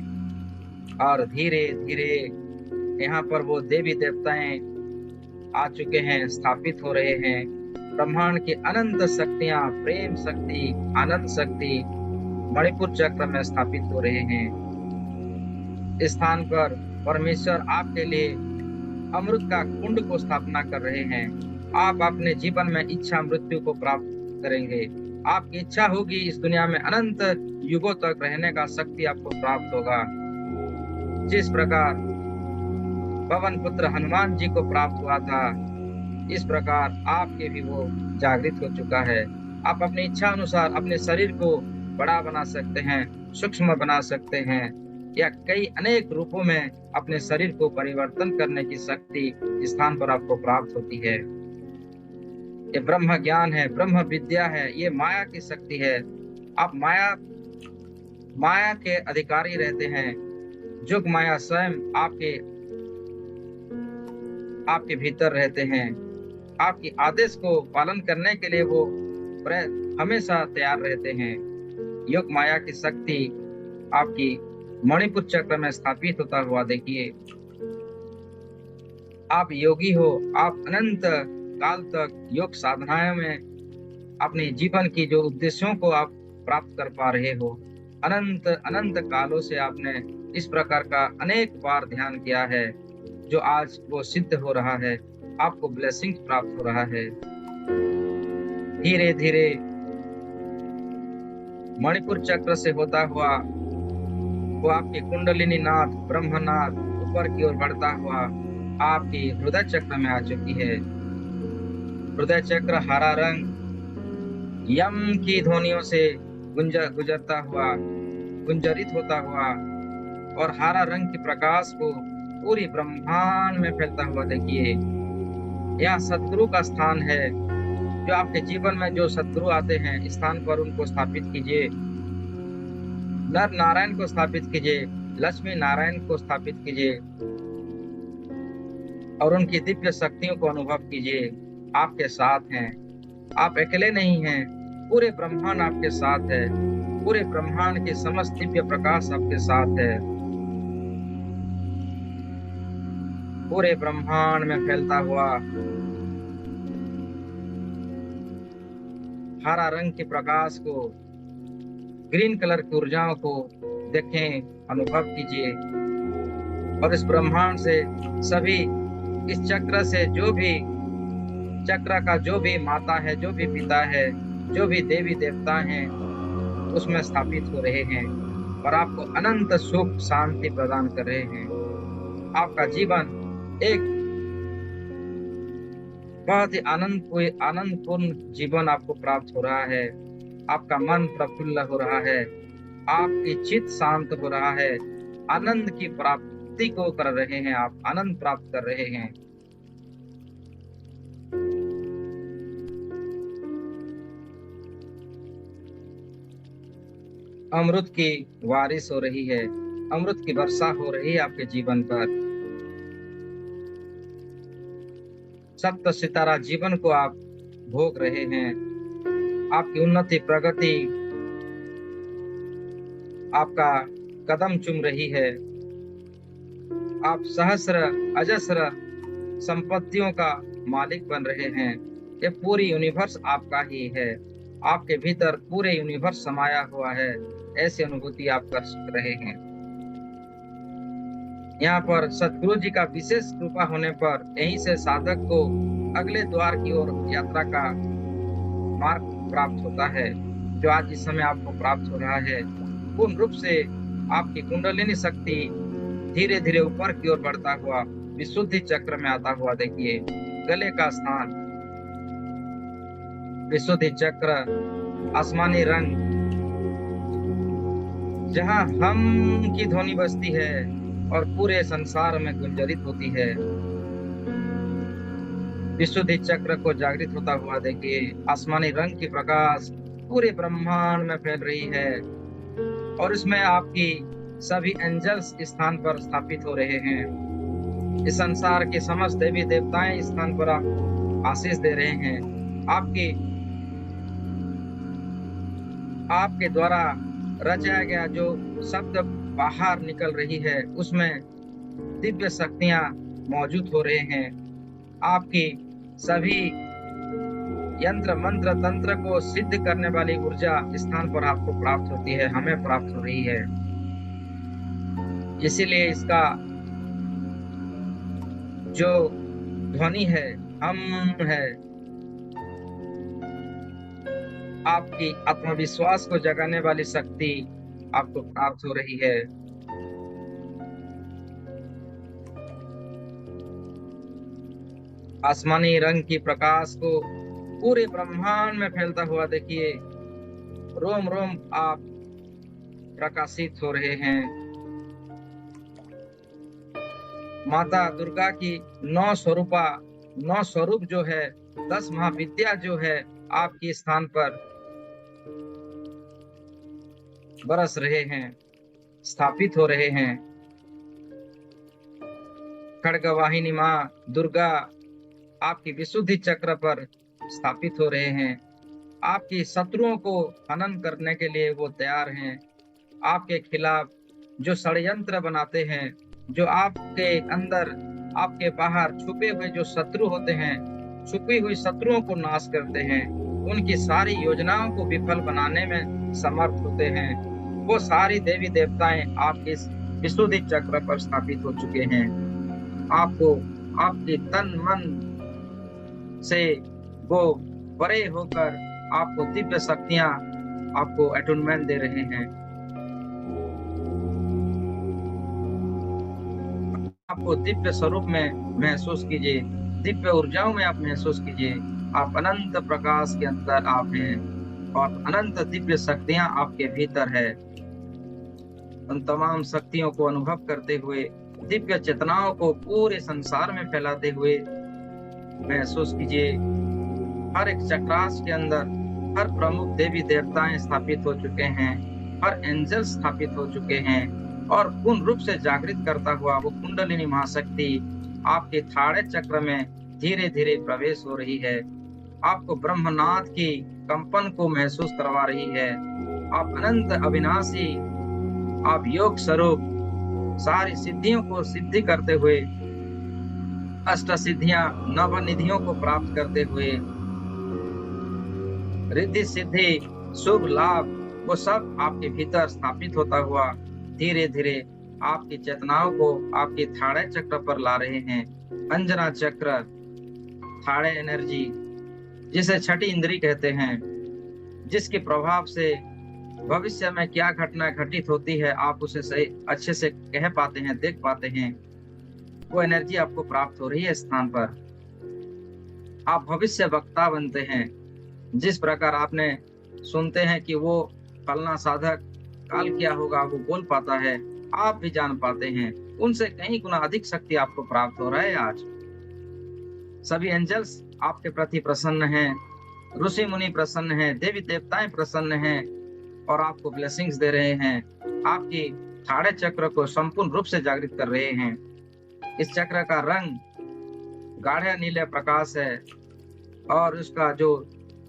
और धीरे धीरे यहाँ पर वो देवी देवताएं आ चुके हैं, स्थापित हो रहे हैं। ब्रह्मांड की अनंत शक्तियां, प्रेम शक्ति, आनंद शक्ति मणिपुर चक्र में स्थापित हो रहे हैं। इस स्थान पर परमेश्वर आपके लिए अमृत का कुंड को स्थापना कर रहे हैं। आप अपने जीवन में इच्छा मृत्यु को प्राप्त करेंगे। आपकी इच्छा होगी इस दुनिया में अनंत युगों तक रहने का शक्ति आपको प्राप्त होगा। जिस प्रकार पवन पुत्र हनुमान जी को प्राप्त हुआ था, इस प्रकार आपके भी वो जागृत हो चुका है। आप अपनी इच्छा अनुसार अपने शरीर को बड़ा बना सकते हैं, सूक्ष्म बना सकते हैं, या कई अनेक रूपों में अपने शरीर को परिवर्तन करने की शक्ति इस स्थान पर आपको प्राप्त होती है। ये ब्रह्म ज्ञान है, ब्रह्म विद्या है, ये माया की शक्ति है। आप माया के अधिकारी रहते हैं। जुग माया स्वयं आपके भीतर रहते हैं। आपकी आदेश को पालन करने के लिए वो हमेशा तैयार रहते हैं। योग माया की शक्ति आपकी मणिपुर चक्र में स्थापित होता हुआ देखिए। आप योगी हो, आप अनंत काल तक योग साधनाओं में अपने जीवन की जो उद्देश्यों को आप प्राप्त कर पा रहे हो। अनंत अनंत कालों से आपने इस प्रकार का अनेक बार ध्यान किया है, जो आज वो सिद्ध हो रहा है। आपको ब्लेसिंग प्राप्त हो रहा है। धीरे धीरे मणिपुर चक्र से होता हुआ वो आपकी कुंडलिनी नाथ ब्रह्मनाथ ऊपर की ओर बढ़ता हुआ आपकी हृदय चक्र में आ चुकी है। हृदय चक्र हरा रंग यम की ध्वनियों से गुजरता हुआ, गुंजरित होता हुआ, और हरा रंग के प्रकाश को पूरी ब्रह्मांड में फैलता हुआ देखिए। यह सद्गुरु का स्थान है। जो आपके जीवन में जो सद्गुरु आते हैं, इस स्थान पर उनको स्थापित कीजिए। नर नारायण को स्थापित कीजिए, लक्ष्मी नारायण को स्थापित कीजिए, और उनकी दिव्य शक्तियों को अनुभव कीजिए। आपके साथ हैं, आप अकेले नहीं हैं। पूरे ब्रह्मांड आपके साथ है। पूरे ब्रह्मांड के समस्त दिव्य प्रकाश आपके साथ है। पूरे ब्रह्मांड में फैलता हुआ हरा रंग के प्रकाश को, ग्रीन कलर की ऊर्जाओं को देखें, अनुभव कीजिए। और इस ब्रह्मांड से सभी, इस चक्र से जो भी चक्र का जो भी माता है, जो भी पिता है, जो भी देवी देवता हैं, उसमें स्थापित हो रहे हैं और आपको अनंत सुख शांति प्रदान कर रहे हैं। आपका जीवन एक बहुत ही आनंदपूर्ण जीवन आपको प्राप्त हो रहा है। आपका मन प्रफुल्ल हो रहा है, आपकी चित्त शांत हो रहा है, आनंद की प्राप्ति को कर रहे हैं, आप आनंद प्राप्त कर रहे हैं। अमृत की बारिश हो रही है, अमृत की वर्षा हो रही है आपके जीवन पर। सप्त सितारा जीवन को आप भोग रहे हैं। आपकी उन्नति प्रगति आपका कदम चूम रही है। आप सहस्र अजस्र संपत्तियों का मालिक बन रहे हैं। ये पूरी यूनिवर्स आपका ही है। आपके भीतर पूरे यूनिवर्स समाया हुआ है। ऐसी अनुभूति आप कर रहे हैं। यहाँ पर सतगुरु जी का विशेष कृपा होने पर यहीं से साधक को अगले द्वार की ओर यात्रा का मार्ग प्राप्त होता है, जो आज इस समय आपको प्राप्त हो रहा है। पूर्ण रूप से आपकी कुंडलिनी शक्ति धीरे धीरे ऊपर की ओर बढ़ता हुआ विशुद्धि चक्र में आता हुआ देखिए। गले का स्थान विशुद्धि चक्र, आसमानी रंग, जहाँ हम की ध्वनि बजती है और पूरे संसार में गुंजरित होती है। विशुद्धि चक्र को जागृत होता हुआ देखिए। आसमानी रंग की प्रकाश पूरे ब्रह्मांड में फैल रही है और इसमें आपकी सभी एंजल्स स्थान पर स्थापित हो रहे हैं। इस संसार के समस्त देवी देवताएं इस स्थान पर आप आशीष दे रहे हैं। आपके द्वारा रचाया गया जो शब्द बाहर निकल रही है उसमें दिव्य शक्तियां मौजूद हो रहे हैं। आपकी सभी यंत्र मंत्र तंत्र को सिद्ध करने वाली ऊर्जा स्थान पर आपको प्राप्त होती है, हमें प्राप्त हो रही है। इसीलिए इसका जो ध्वनि है हम है। आपकी आत्मविश्वास को जगाने वाली शक्ति आपको प्राप्त हो रही है। आसमानी रंग की प्रकाश को पूरे ब्रह्मांड में फैलता हुआ देखिए। रोम रोम आप प्रकाशित हो रहे हैं। माता दुर्गा की 9 स्वरूप जो है, 10 महाविद्या जो है आपके स्थान पर बरस रहे हैं, स्थापित हो रहे हैं। खड्गवाहिनी माँ दुर्गा आपकी विशुद्धि चक्र पर स्थापित हो रहे हैं। आपकी शत्रुओं को हनन करने के लिए वो तैयार हैं। आपके खिलाफ जो षड्यंत्र बनाते हैं, जो आपके अंदर आपके बाहर छुपे हुए जो शत्रु होते हैं, छुपी हुई शत्रुओं को नाश करते हैं, उनकी सारी योजनाओं को विफल बनाने में समर्थ होते हैं। वो सारी देवी देवताएं आपके विशुद्धि चक्र पर स्थापित हो चुके हैं। आपको आपके तन मन से वो बड़े होकर आपको दिव्य शक्तियां आपको अटूनमेंट दे रहे हैं। आपको दिव्य स्वरूप में महसूस कीजिए, दिव्य ऊर्जाओं में आप महसूस कीजिए। आप अनंत प्रकाश के अंदर आप हैं और अनंत दिव्य शक्तियां आपके भीतर है। उन तमाम शक्तियों को अनुभव करते हुए, दिव्य चेतनाओं को पूरे संसार में फैलाते हुए महसूस कीजिए। हर एक चक्रास के अंदर हर प्रमुख देवी देवताएं स्थापित हो चुके हैं, हर एंजल स्थापित हो चुके हैं और पूर्ण रूप से जागृत करता हुआ वो कुंडलिनी महाशक्ति आपके थाड़े चक्र में धीरे धीरे प्रवेश हो रही है। आपको ब्रह्मनाथ की कंपन को महसूस करवा रही है। आप अनंत अविनाशी, आप योग स्वरूप सारी सिद्धियों को सिद्धि करते हुए, अष्ट सिद्धियां नवनिधियों को प्राप्त करते हुए, रिद्धि सिद्धि शुभ लाभ वो सब आपके भीतर स्थापित होता हुआ धीरे धीरे आपकी चेतनाओं को आपके थाड़े चक्र पर ला रहे हैं। अंजना चक्र, थाड़े एनर्जी, जिसे छठी इंद्री कहते हैं, जिसके प्रभाव से भविष्य में क्या घटना घटित होती है आप उसे सही अच्छे से कह पाते हैं, देख पाते हैं। वो एनर्जी आपको प्राप्त हो रही है स्थान पर। आप भविष्य वक्ता बनते हैं। जिस प्रकार आपने सुनते हैं कि वो फलना साधक काल क्या होगा वो बोल पाता है, आप भी जान पाते हैं। उनसे कहीं गुना अधिक शक्ति आपको प्राप्त हो रहा है। आज सभी एंजल्स आपके प्रति प्रसन्न हैं, ऋषि मुनि प्रसन्न हैं, देवी देवताएं प्रसन्न हैं और आपको ब्लेसिंग्स दे रहे हैं। आपकी थाड़े चक्र को संपूर्ण रूप से जागृत कर रहे हैं। इस चक्र का रंग गाढ़े नीले प्रकाश है और उसका जो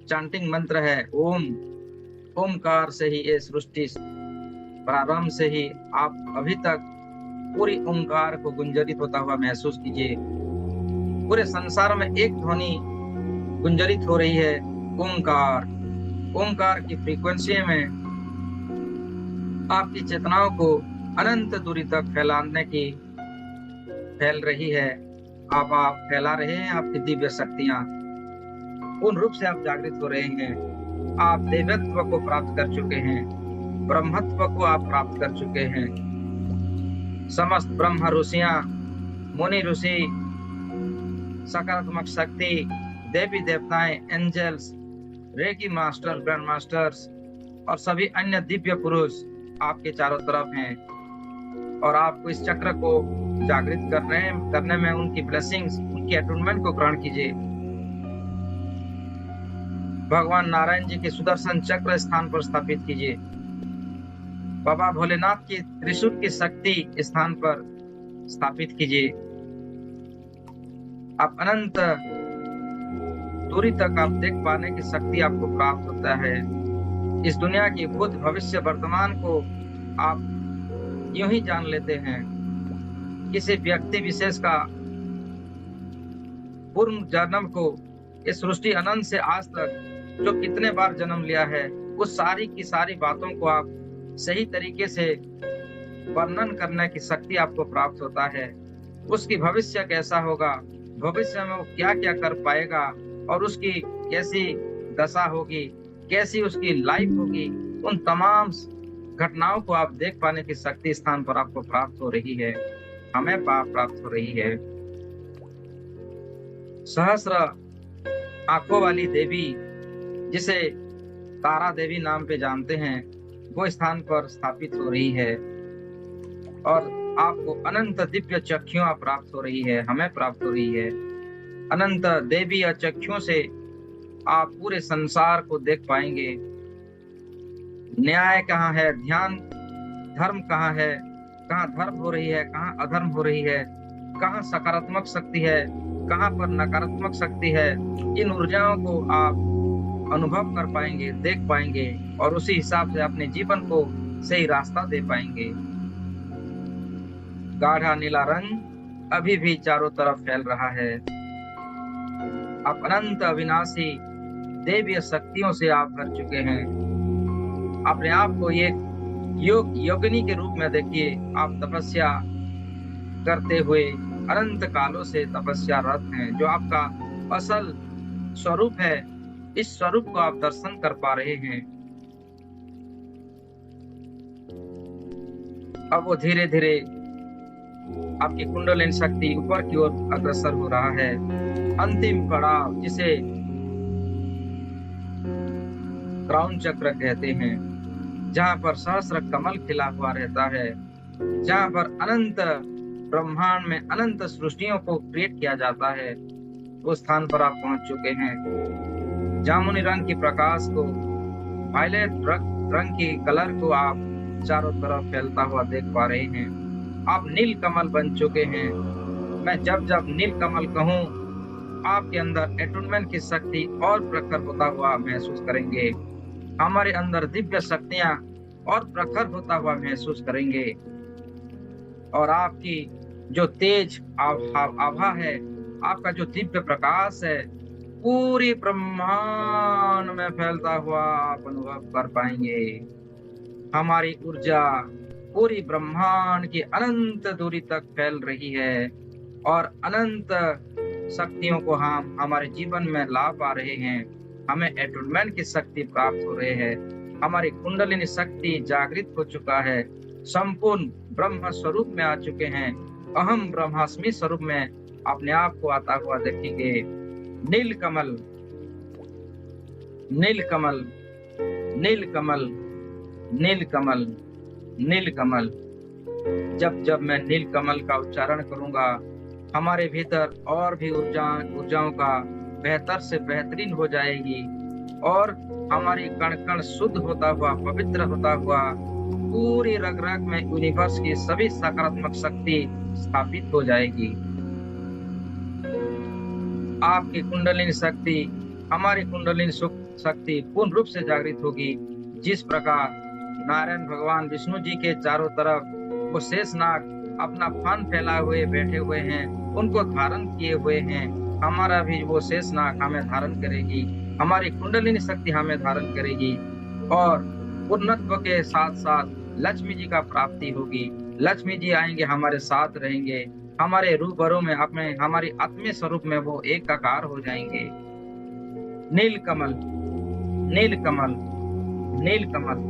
चांटिंग मंत्र है ओम, ओमकार से ही ये सृष्टि प्रारंभ से ही आप अभी तक पूरी ओमकार को गुंजरित होता हुआ महसूस कीजिए। पूरे संसार में एक ध्वनि गुंजरित हो रही है, ओमकार। ओमकार की फ्रीक्वेंसी में आपकी चेतनाओं को अनंत दूरी तक फैलाने की फैल रही है। आप फैला रहे हैं आपकी दिव्य शक्तियां। पूर्ण रूप से आप जागृत हो रहे हैं। आप देवत्व को प्राप्त कर चुके हैं, ब्रह्मत्व को आप प्राप्त कर चुके हैं। समस्त ब्रह्म ऋषियां, मुनि ऋषि, सकारात्मक शक्ति, देवी देवताएं, angels, reiki master, grand masters और सभी अन्य दिव्य पुरुष आपके चारों तरफ हैं और आपको इस चक्र को जागृत करने में उनकी ब्लेसिंग्स, उनकी अटूनमेंट को ग्रहण कीजिए। भगवान नारायण जी के सुदर्शन चक्र स्थान पर स्थापित कीजिए। बाबा भोलेनाथ की त्रिशूल की शक्ति स्थान पर स्थापित कीजिए। आप अनंत दूरी तक आप देख पाने की शक्ति आपको प्राप्त होता है। इस दुनिया की भूत भविष्य वर्तमान को आप यूं ही जान लेते हैं। किसी व्यक्ति विशेष का पूर्व जन्म को, इस सृष्टि अनंत से आज तक जो कितने बार जन्म लिया है, उस सारी की सारी बातों को आप सही तरीके से वर्णन करने की शक्ति आपको प्राप्त होता है। उसकी भविष्य कैसा होगा, भविष्य में वो क्या क्या कर पाएगा और उसकी कैसी दशा होगी, कैसी उसकी लाइफ होगी, उन तमाम घटनाओं को आप देख पाने की शक्ति स्थान पर आपको प्राप्त हो रही है, हमें प्राप्त हो रही है। सहस्र आंखों वाली देवी, जिसे तारा देवी नाम पे जानते हैं, वो स्थान पर स्थापित हो रही है और आपको अनंत दिव्य चक्षुआ प्राप्त हो रही है, हमें प्राप्त हो रही है। अनंत देवी या चक्षुओं से आप पूरे संसार को देख पाएंगे। न्याय कहाँ है, ध्यान धर्म कहाँ है, कहाँ धर्म हो रही है, कहाँ अधर्म हो रही है, कहाँ सकारात्मक शक्ति है, कहाँ पर नकारात्मक शक्ति है, इन ऊर्जाओं को आप अनुभव कर पाएंगे, देख पाएंगे और उसी हिसाब से अपने जीवन को सही रास्ता दे पाएंगे। गाढ़ा नीला रंग अभी भी चारों तरफ फैल रहा है। आप अनंत अविनाशी देवीय शक्तियों से आप भर चुके हैं। अपने आप को एक योगिनी के रूप में देखिए। आप तपस्या करते हुए अनंत कालों से तपस्यारत हैं। जो आपका असल स्वरूप है, इस स्वरूप को आप दर्शन कर पा रहे हैं। अब वो धीरे धीरे आपकी कुंडलिनी शक्ति ऊपर की ओर अग्रसर हो रहा है। अंतिम पड़ाव, जिसे क्राउन चक्र कहते हैं, जहाँ पर सहस्र कमल खिला हुआ रहता है, जहाँ पर अनंत ब्रह्मांड में अनंत सृष्टियों को क्रिएट किया जाता है, उस स्थान पर आप पहुंच चुके हैं। जामुनी रंग की प्रकाश को, वायलेट रंग की कलर को आप चारों तरफ फैलता हुआ देख पा रहे हैं। आप नील कमल बन चुके हैं। मैं जब जब नील कमल कहूँ, आपके अंदर एटूनमेंट की शक्ति और प्रखर होता हुआ महसूस करेंगे। हमारे अंदर दिव्य शक्तियां और प्रखर होता हुआ महसूस करेंगे और आपकी जो तेज आभा है, आपका जो दिव्य प्रकाश है, पूरी ब्रह्मांड में फैलता हुआ आप अनुभव कर पाएंगे। हमारी ऊर्जा पूरी ब्रह्मांड की अनंत दूरी तक फैल रही है और अनंत शक्तियों को हम हमारे जीवन में ला पा रहे हैं। हमें एटूनमेंट की शक्ति प्राप्त हो रही है। हमारी कुंडलिनी शक्ति जागृत हो चुका है। संपूर्ण ब्रह्म स्वरूप में आ चुके हैं। अहम ब्रह्मास्मि स्वरूप में अपने आप को आता हुआ देखेंगे। नील कमल, नील कमल, नील कमल, नील कमल, नील कमल। जब जब मैं नील कमल का उच्चारण करूंगा, हमारे भीतर और भी ऊर्जाओं का बेहतर से बेहतरीन हो जाएगी और हमारी कण कण शुद्ध होता हुआ, पवित्र होता हुआ, पूरी रग रग में यूनिवर्स की सभी सकारात्मक शक्ति स्थापित हो जाएगी। आपकी कुंडलिनी शक्ति, हमारी कुंडलिनी शक्ति पूर्ण रूप से जागृत होगी। जिस प्रकार नारायण भगवान विष्णु जी के चारों तरफ वो शेषनाग अपना फन फैलाए हुए बैठे हुए हैं, उनको धारण किए हुए हैं, हमारा भी वो शेषनाग हमें धारण करेगी, हमारी कुंडलिनी शक्ति हमें धारण करेगी और पूर्णत्व के साथ साथ लक्ष्मी जी का प्राप्ति होगी। लक्ष्मी जी आएंगे, हमारे साथ रहेंगे, हमारे रूबरू में अपने हमारी आत्मीय स्वरूप में वो एकाकार हो जाएंगे। नील कमल, नील कमल, नील कमल,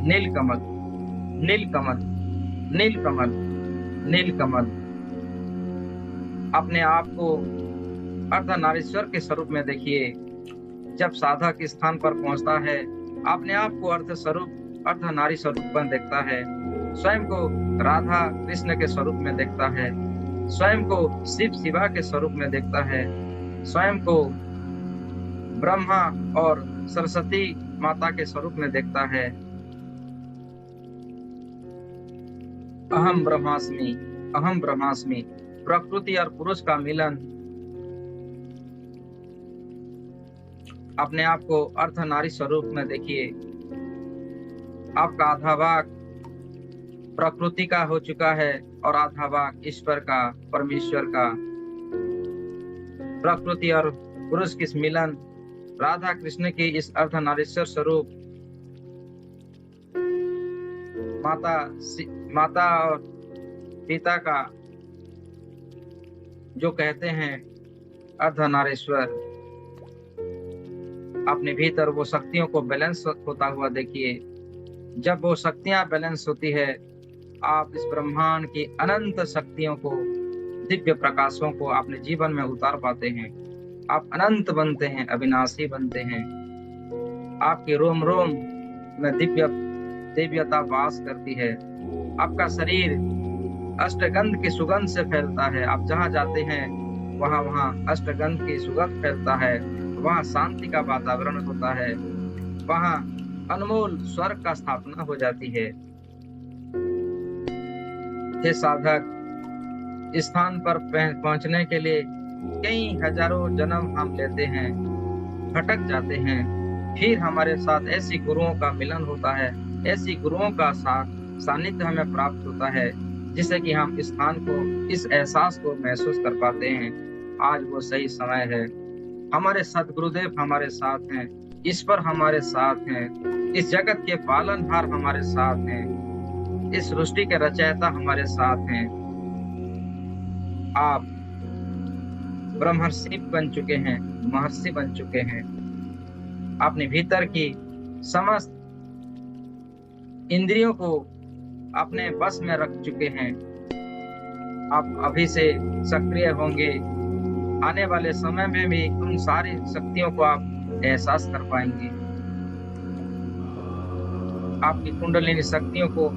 नील कमल, नील कमल, नील कमल, नील कमल। अपने आप को अर्धनारीश्वर के स्वरूप में देखिए। जब साधक इस स्थान पर पहुंचता है, अपने आप को अर्ध स्वरूप अर्धनारी स्वरूप में देखता है, स्वयं को राधा कृष्ण के स्वरूप में देखता है, स्वयं को शिव शिवा के स्वरूप में देखता है, स्वयं को ब्रह्मा और सरस्वती माता के स्वरूप में देखता है। अहम ब्रह्मास्मि, अहम ब्रह्मास्मि। प्रकृति और पुरुष का मिलन। अपने आप को अर्धनारी स्वरूप में देखिए। आपका आधा भाग प्रकृति का हो चुका है और आधा भाग ईश्वर का, परमेश्वर का। प्रकृति और पुरुष की मिलन, राधा कृष्ण की इस अर्धनारीश्वर स्वरूप, माता और पिता का जो कहते हैं अर्धनारीश्वर, अपने भीतर वो शक्तियों को बैलेंस होता हुआ देखिए। जब वो शक्तियां बैलेंस होती है, आप इस ब्रह्मांड की अनंत शक्तियों को, दिव्य प्रकाशों को अपने जीवन में उतार पाते हैं। आप अनंत बनते हैं, अविनाशी बनते हैं। आपके रोम रोम में दिव्यता वास करती है। आपका शरीर अष्टगंध की सुगंध से फैलता है। आप जहाँ जाते हैं वहाँ अष्टगंध की सुगंध फैलता है। वहाँ शांति का वातावरण होता है। वहाँ अनमोल स्वर्ग का स्थापना हो जाती है। हे साधक, इस स्थान पर पहुंचने के लिए कई हजारों जन्म हम लेते हैं, भटक जाते हैं, फिर हमारे साथ ऐसी गुरुओं का मिलन होता है, ऐसी गुरुओं का सानिध्य हमें प्राप्त होता है, जिससे कि हम इस स्थान को, इस एहसास को महसूस कर पाते हैं। आज वो सही समय है। हमारे सद्गुरुदेव हमारे साथ हैं, ईश्वर हमारे साथ हैं, इस जगत के पालनहार हमारे साथ हैं, इस सृष्टि के रचयिता हमारे साथ हैं। आप ब्रह्मर्षि बन चुके हैं, महर्षि बन चुके हैं। अपने भीतर की समस्त इंद्रियों को अपने बस में रख चुके हैं। आप अभी से सक्रिय होंगे। आने वाले समय में भी उन सारी शक्तियों को आप एहसास कर पाएंगे। आपकी कुंडलिनी शक्तियों को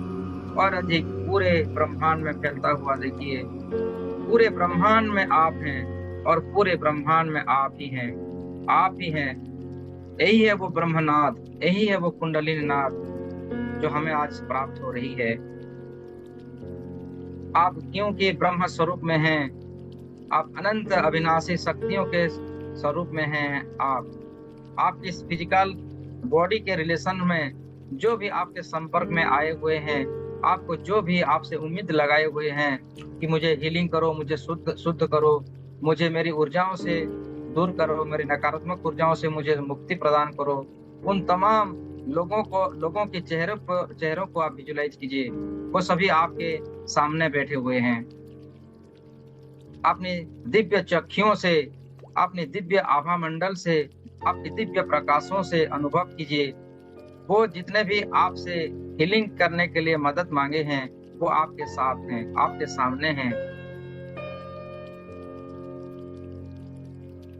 और अधिक पूरे ब्रह्मांड में फैलता हुआ देखिए। पूरे ब्रह्मांड में आप हैं और पूरे ब्रह्मांड में आप ही हैं, आप ही हैं। यही है वो ब्रह्मनाद, यही है वो कुंडलिनी नाद जो हमें आज प्राप्त हो रही है। आप क्योंकि ब्रह्म स्वरूप में हैं, आप अनंत अविनाशी शक्तियों के स्वरूप में हैं। आप इस फिजिकल बॉडी के रिलेशन में जो भी आपके संपर्क में आए हुए हैं, आपको जो भी आपसे उम्मीद लगाए हुए हैं कि मुझे हीलिंग करो, मुझे शुद्ध करो, मुझे मेरी ऊर्जाओं से दूर करो, मेरी नकारात्मक ऊर्जाओं से मुझे मुक्ति प्रदान करो, उन तमाम लोगों के चेहरों को आप विजुलाइज कीजिए। वो सभी आपके सामने बैठे हुए हैं। अपने दिव्य चक्षुओं से, अपने दिव्य आभा मंडल से, अपने दिव्य प्रकाशों से अनुभव कीजिए। वो जितने भी आपसे हीलिंग करने के लिए मदद मांगे हैं, वो आपके साथ हैं, आपके सामने हैं।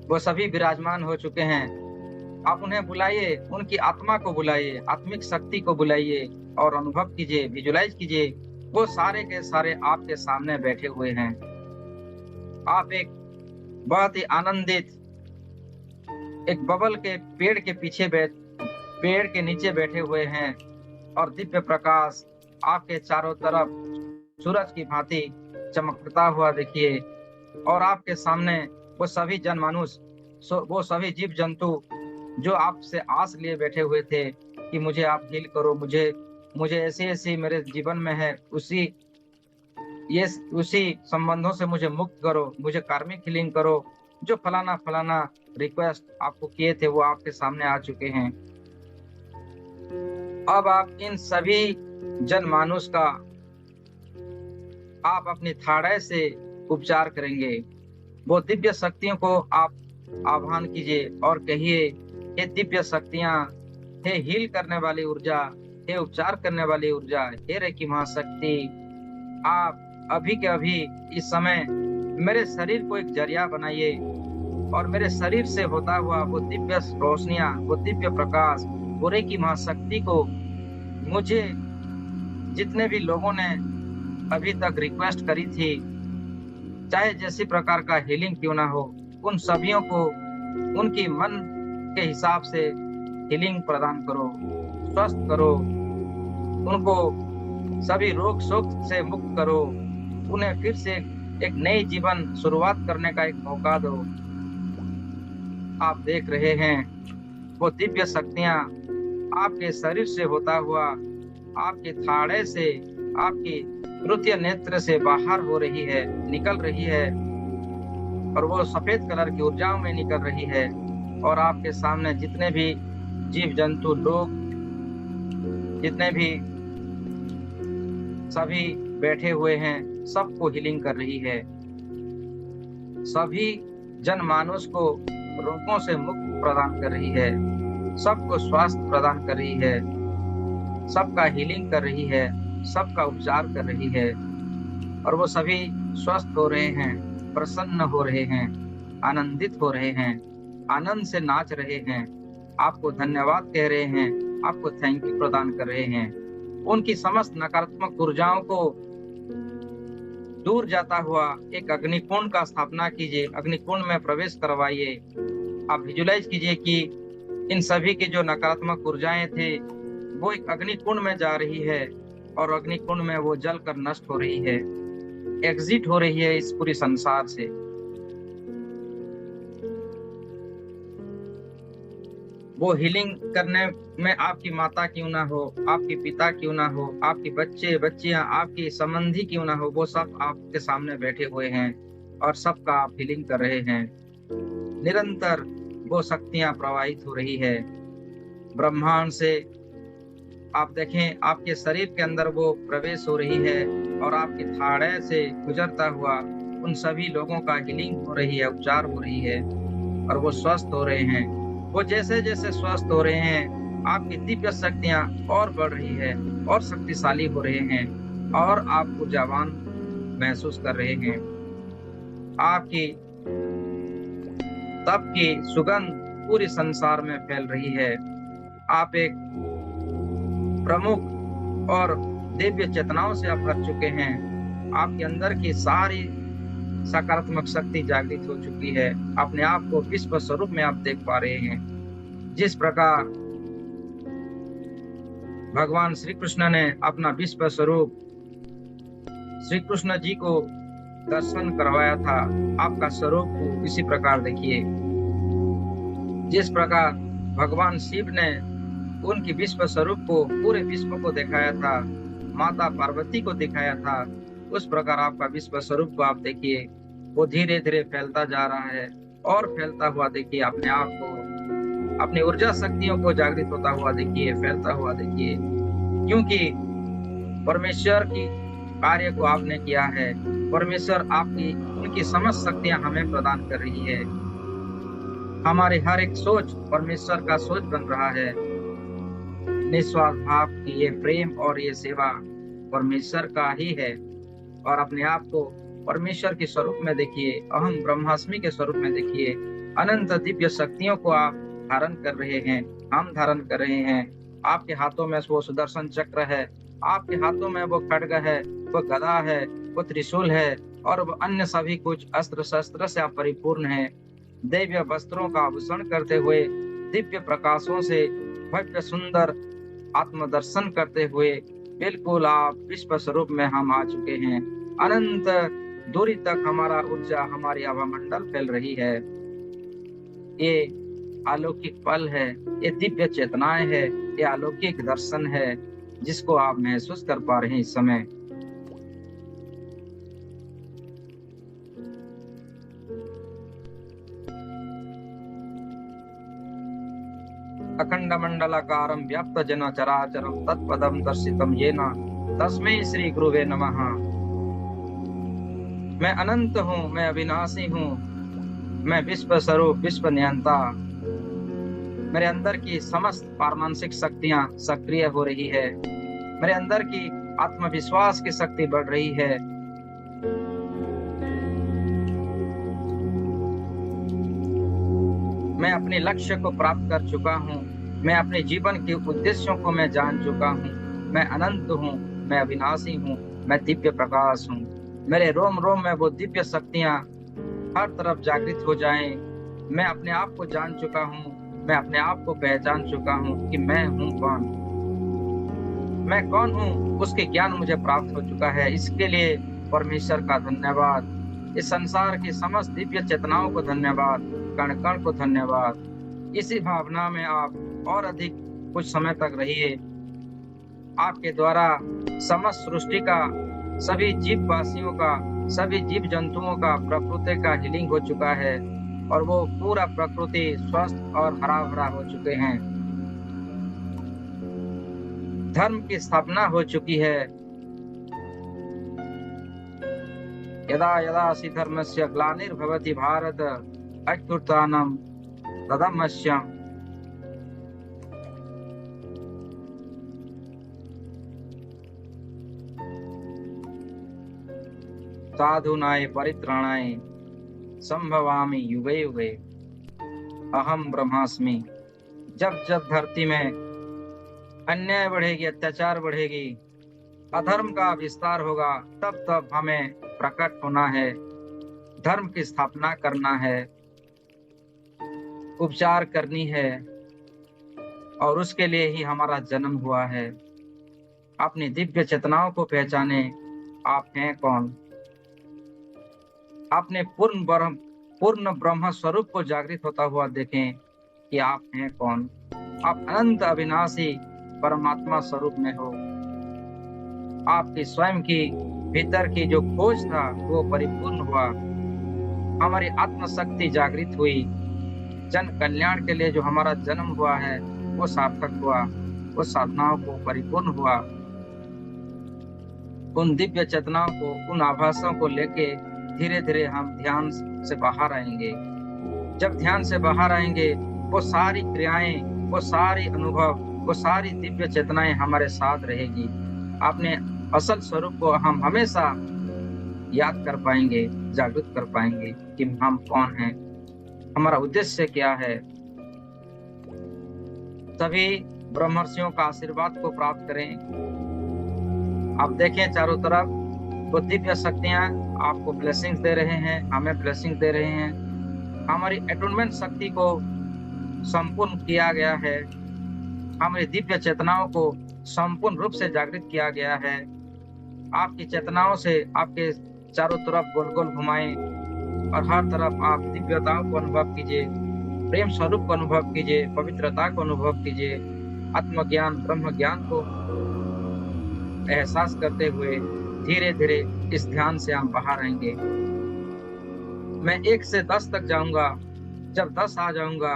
वो सभी विराजमान हो चुके हैं। आप उन्हें बुलाइए, उनकी आत्मा को बुलाइए, आत्मिक शक्ति को बुलाइए और अनुभव कीजिए, विजुलाइज कीजिए। वो सारे के सारे आपके सामने बैठे हुए हैं। आप एक बहुत ही आनंदित, एक बबल के पेड़ के पीछे पेड़ के नीचे बैठे हुए हैं और दिव्य प्रकाश आपके चारों तरफ सूरज की भांति चमकता हुआ देखिए। और आपके सामने वो सभी जनमानुष, वो सभी जीव जंतु जो आपसे आस लिए बैठे हुए थे कि मुझे आप हील करो, मुझे मुझे ऐसे ऐसे मेरे जीवन में है, उसी संबंधों से मुझे मुक्त करो, मुझे कार्मिक हीलिंग करो। जो फलाना फलाना रिक्वेस्ट आपको किए थे वो आपके सामने आ चुके हैं। अब आप इन सभी जनमानुष का आप अपनी थाड़े से उपचार करेंगे। वो दिव्य शक्तियों को आप आह्वान कीजिए और कहिए, हे दिव्य शक्तियां, हे हील करने वाली ऊर्जा, हे उपचार करने वाली ऊर्जा, हे रेकी महाशक्ति, आप अभी के अभी इस समय मेरे शरीर को एक जरिया बनाइए और मेरे शरीर से होता हुआ वो दिव्य रोशनियां, वो दिव्य प्रकाश, वो रेकी महाशक्ति को मुझे जितने भी लोगों ने अभी तक रिक्वेस्ट करी थी, चाहे जैसी प्रकार का हीलिंग क्यों ना हो, उन सभियों को उनकी मन के हिसाब से हीलिंग प्रदान करो, स्वस्थ करो, उनको सभी रोग शोक से मुक्त करो, उन्हें फिर से एक नई जीवन शुरुआत करने का एक मौका दो। आप देख रहे हैं वो दिव्य शक्तियां आपके शरीर से होता हुआ आपके थाड़े से, आपकी तृतीय नेत्र से बाहर हो रही है, निकल रही है, और वो सफेद कलर की ऊर्जाओं में निकल रही है। और आपके सामने जितने भी जीव जंतु, लोग, जितने भी सभी बैठे हुए हैं, सबको हीलिंग कर रही है। सभी जनमानुष को रोगों से मुक्त प्रदान कर रही है, सबको स्वास्थ्य प्रदान कर रही है, सबका हीलिंग कर रही है, सबका उपचार कर रही है। और वो सभी स्वस्थ हो रहे हैं, प्रसन्न हो रहे हैं, आनंदित हो रहे हैं, आनंद से नाच रहे हैं, आपको धन्यवाद कह रहे हैं, आपको थैंक यू प्रदान कर रहे हैं। उनकी समस्त नकारात्मक ऊर्जाओं को दूर जाता हुआ एक अग्निकुंड का स्थापना कीजिए, अग्निकुंड में प्रवेश करवाइए। आप विजुलाइज कीजिए कि इन सभी की जो नकारात्मक ऊर्जाएं थे वो एक अग्निकुंड में जा रही है और अग्निकुंड में वो जलकर नष्ट हो रही है, एग्जिट हो रही है इस पूरी संसार से। वो हीलिंग करने में आपकी माता क्यों ना हो, आपके पिता क्यों ना हो, आपके बच्चे बच्चियां, आपकी संबंधी क्यों ना हो, वो सब आपके सामने बैठे हुए हैं और सबका आप हीलिंग कर रहे हैं। निरंतर वो शक्तियां प्रवाहित हो रही है ब्रह्मांड से। आप देखें आपके शरीर के अंदर वो प्रवेश हो रही है और आपके थाड़े से गुजरता हुआ उन सभी लोगों का हीलिंग हो रही है, उपचार हो रही है और वो स्वस्थ हो रहे हैं। वो जैसे जैसे स्वस्थ हो रहे हैं आपकी दिव्य शक्तियां और बढ़ रही है और शक्तिशाली हो रहे हैं और आप ऊर्जावान महसूस कर रहे हैं। आपकी तप की सुगंध पूरी संसार में फैल रही है। आप एक प्रमुख और दिव्य चेतनाओं से आप भर चुके हैं। आपके अंदर की सारी सकारात्मक शक्ति जागृत हो चुकी है। अपने आप को विश्व स्वरूप में आप देख पा रहे हैं। जिस प्रकार भगवान श्री कृष्ण ने अपना विश्व स्वरूप श्री कृष्ण जी को दर्शन करवाया था, आपका स्वरूप को इसी प्रकार देखिए। जिस प्रकार भगवान शिव ने उनकी विश्व स्वरूप को पूरे विश्व को दिखाया था, माता पार्वती को दिखाया था, उस प्रकार आपका विश्व स्वरूप को आप देखिए। वो धीरे धीरे फैलता जा रहा है और फैलता हुआ देखिए। अपने आप को, अपनी ऊर्जा शक्तियों को जागृत होता हुआ देखिए, फैलता हुआ देखिए, क्योंकि परमेश्वर की कार्य को आपने किया है। परमेश्वर आपकी उनकी समस्त शक्तियां हमें प्रदान कर रही है। हमारे हर एक सोच परमेश्वर का सोच बन रहा है। निस्वार्थ भाव की ये प्रेम और ये सेवा परमेश्वर का ही है। और अपने आप को परमेश्वर के स्वरूप में देखिए, अहम ब्रह्मास्मि के स्वरूप में देखिए। अनंत दिव्य शक्तियों को आप धारण कर रहे हैं, हम धारण कर रहे हैं। आपके हाथों में वो सुदर्शन चक्र है, आपके हाथों में वो खड्ग है, वो गदा है, वो त्रिशूल है और वो अन्य सभी कुछ अस्त्र शस्त्र से आप परिपूर्ण हैं। दिव्य वस्त्रों का आभूषण करते हुए, दिव्य प्रकाशों से भव्य सुंदर आत्मदर्शन करते हुए बिल्कुल आप विश्व स्वरूप में हम आ चुके हैं। अनंत दूरी तक हमारा ऊर्जा, हमारी आभामंडल फैल रही है। ये अलौकिक पल है, ये दिव्य चेतनाएं है, ये अलौकिक दर्शन है जिसको आप महसूस कर पा रहे हैं इस समय। अखंड मंडलाकारं व्याप्त जन चराचरं तत्पदं दर्शितं येन तस्मै श्री गुरुवे नमः। मैं अनंत हूँ, मैं अविनाशी हूँ, मैं विश्व स्वरूप, विश्व नियंता। मेरे अंदर की समस्त पारमांसिक शक्तियां सक्रिय हो रही है। मेरे अंदर की आत्मविश्वास की शक्ति बढ़ रही है। मैं अपने लक्ष्य को प्राप्त कर चुका हूँ। मैं अपने जीवन के उद्देश्यों को मैं जान चुका हूँ। मैं अनंत हूँ, मैं अविनाशी हूँ, मैं दिव्य प्रकाश हूँ। मेरे रोम रोम में वो दिव्य शक्तियां हर तरफ जागृत हो जाएं। मैं अपने आप को जान चुका हूँ, मैं अपने आप को पहचान चुका हूँ कि मैं हूँ कौन। मैं कौन हूँ उसके ज्ञान मुझे प्राप्त हो चुका है। इसके लिए परमेश्वर का धन्यवाद। इस संसार की समस्त दिव्य चेतनाओं को धन्यवाद, कण कण को धन्यवाद। इसी भावना में आप और अधिक कुछ समय तक रहिए। आपके द्वारा समस्त सृष्टि का, सभी जीववासियों का, सभी जीव जंतुओं का, प्रकृति का हीलिंग हो चुका है और वो पूरा प्रकृति स्वस्थ और हरा भरा हो चुके हैं। धर्म की स्थापना हो चुकी है। यदा यदा हि धर्मस्य ग्लानिर्भवति भारत अभ्युत्थानं तदाम्यहम्। साधूनाय परित्राणाय संभवामि युगे युगे अहम ब्रह्मास्मि। जब जब धरती में अन्याय बढ़ेगी, अत्याचार बढ़ेगी, अधर्म का विस्तार होगा, तब तब हमें प्रकट होना है, धर्म की स्थापना करना है, उपचार करनी है और उसके लिए ही हमारा जन्म हुआ है। अपनी दिव्य चेतनाओं को पहचाने, आप हैं कौन। अपने पूर्ण ब्रह्म स्वरूप को जागृत होता हुआ देखें कि आप हैं कौन। आप अनंत अविनाशी परमात्मा स्वरूप में हो। आपकी स्वयं की भीतर की जो खोज था वो परिपूर्ण हुआ। हमारी आत्मशक्ति जागृत हुई। जन कल्याण के लिए जो हमारा जन्म हुआ है वो सार्थक हुआ, वो साधनाओं को परिपूर्ण हुआ। उन दिव्य चेतनाओं को, उन आभासों को लेके धीरे धीरे हम ध्यान से बाहर आएंगे। जब ध्यान से बाहर आएंगे, वो सारी क्रियाएं, वो सारी अनुभव, वो सारी दिव्य चेतनाएं हमारे साथ रहेगी। अपने असल स्वरूप को हम हमेशा याद कर पाएंगे, जागृत कर पाएंगे कि हम कौन हैं, हमारा उद्देश्य क्या है। सभी ब्रह्मर्षियों का आशीर्वाद को प्राप्त करें। आप देखें चारों तरफ वो दिव्य शक्तियां आपको ब्लेसिंग्स दे रहे हैं, हमें ब्लेसिंग्स दे रहे हैं। हमारी एटोनमेंट शक्ति को संपूर्ण किया गया है। हमारी दिव्य चेतनाओं को संपूर्ण रूप से जागृत किया गया है। आपकी चेतनाओं से आपके चारों तरफ गोल गोल घुमाएं और हर तरफ आप दिव्यताओं को अनुभव कीजिए, प्रेम स्वरूप को अनुभव कीजिए, पवित्रता को अनुभव कीजिए, आत्मज्ञान, ब्रह्म ज्ञान को एहसास करते हुए धीरे धीरे इस ध्यान से हम बाहर आएंगे। मैं 1 से 10 तक जाऊंगा। जब 10 आ जाऊंगा,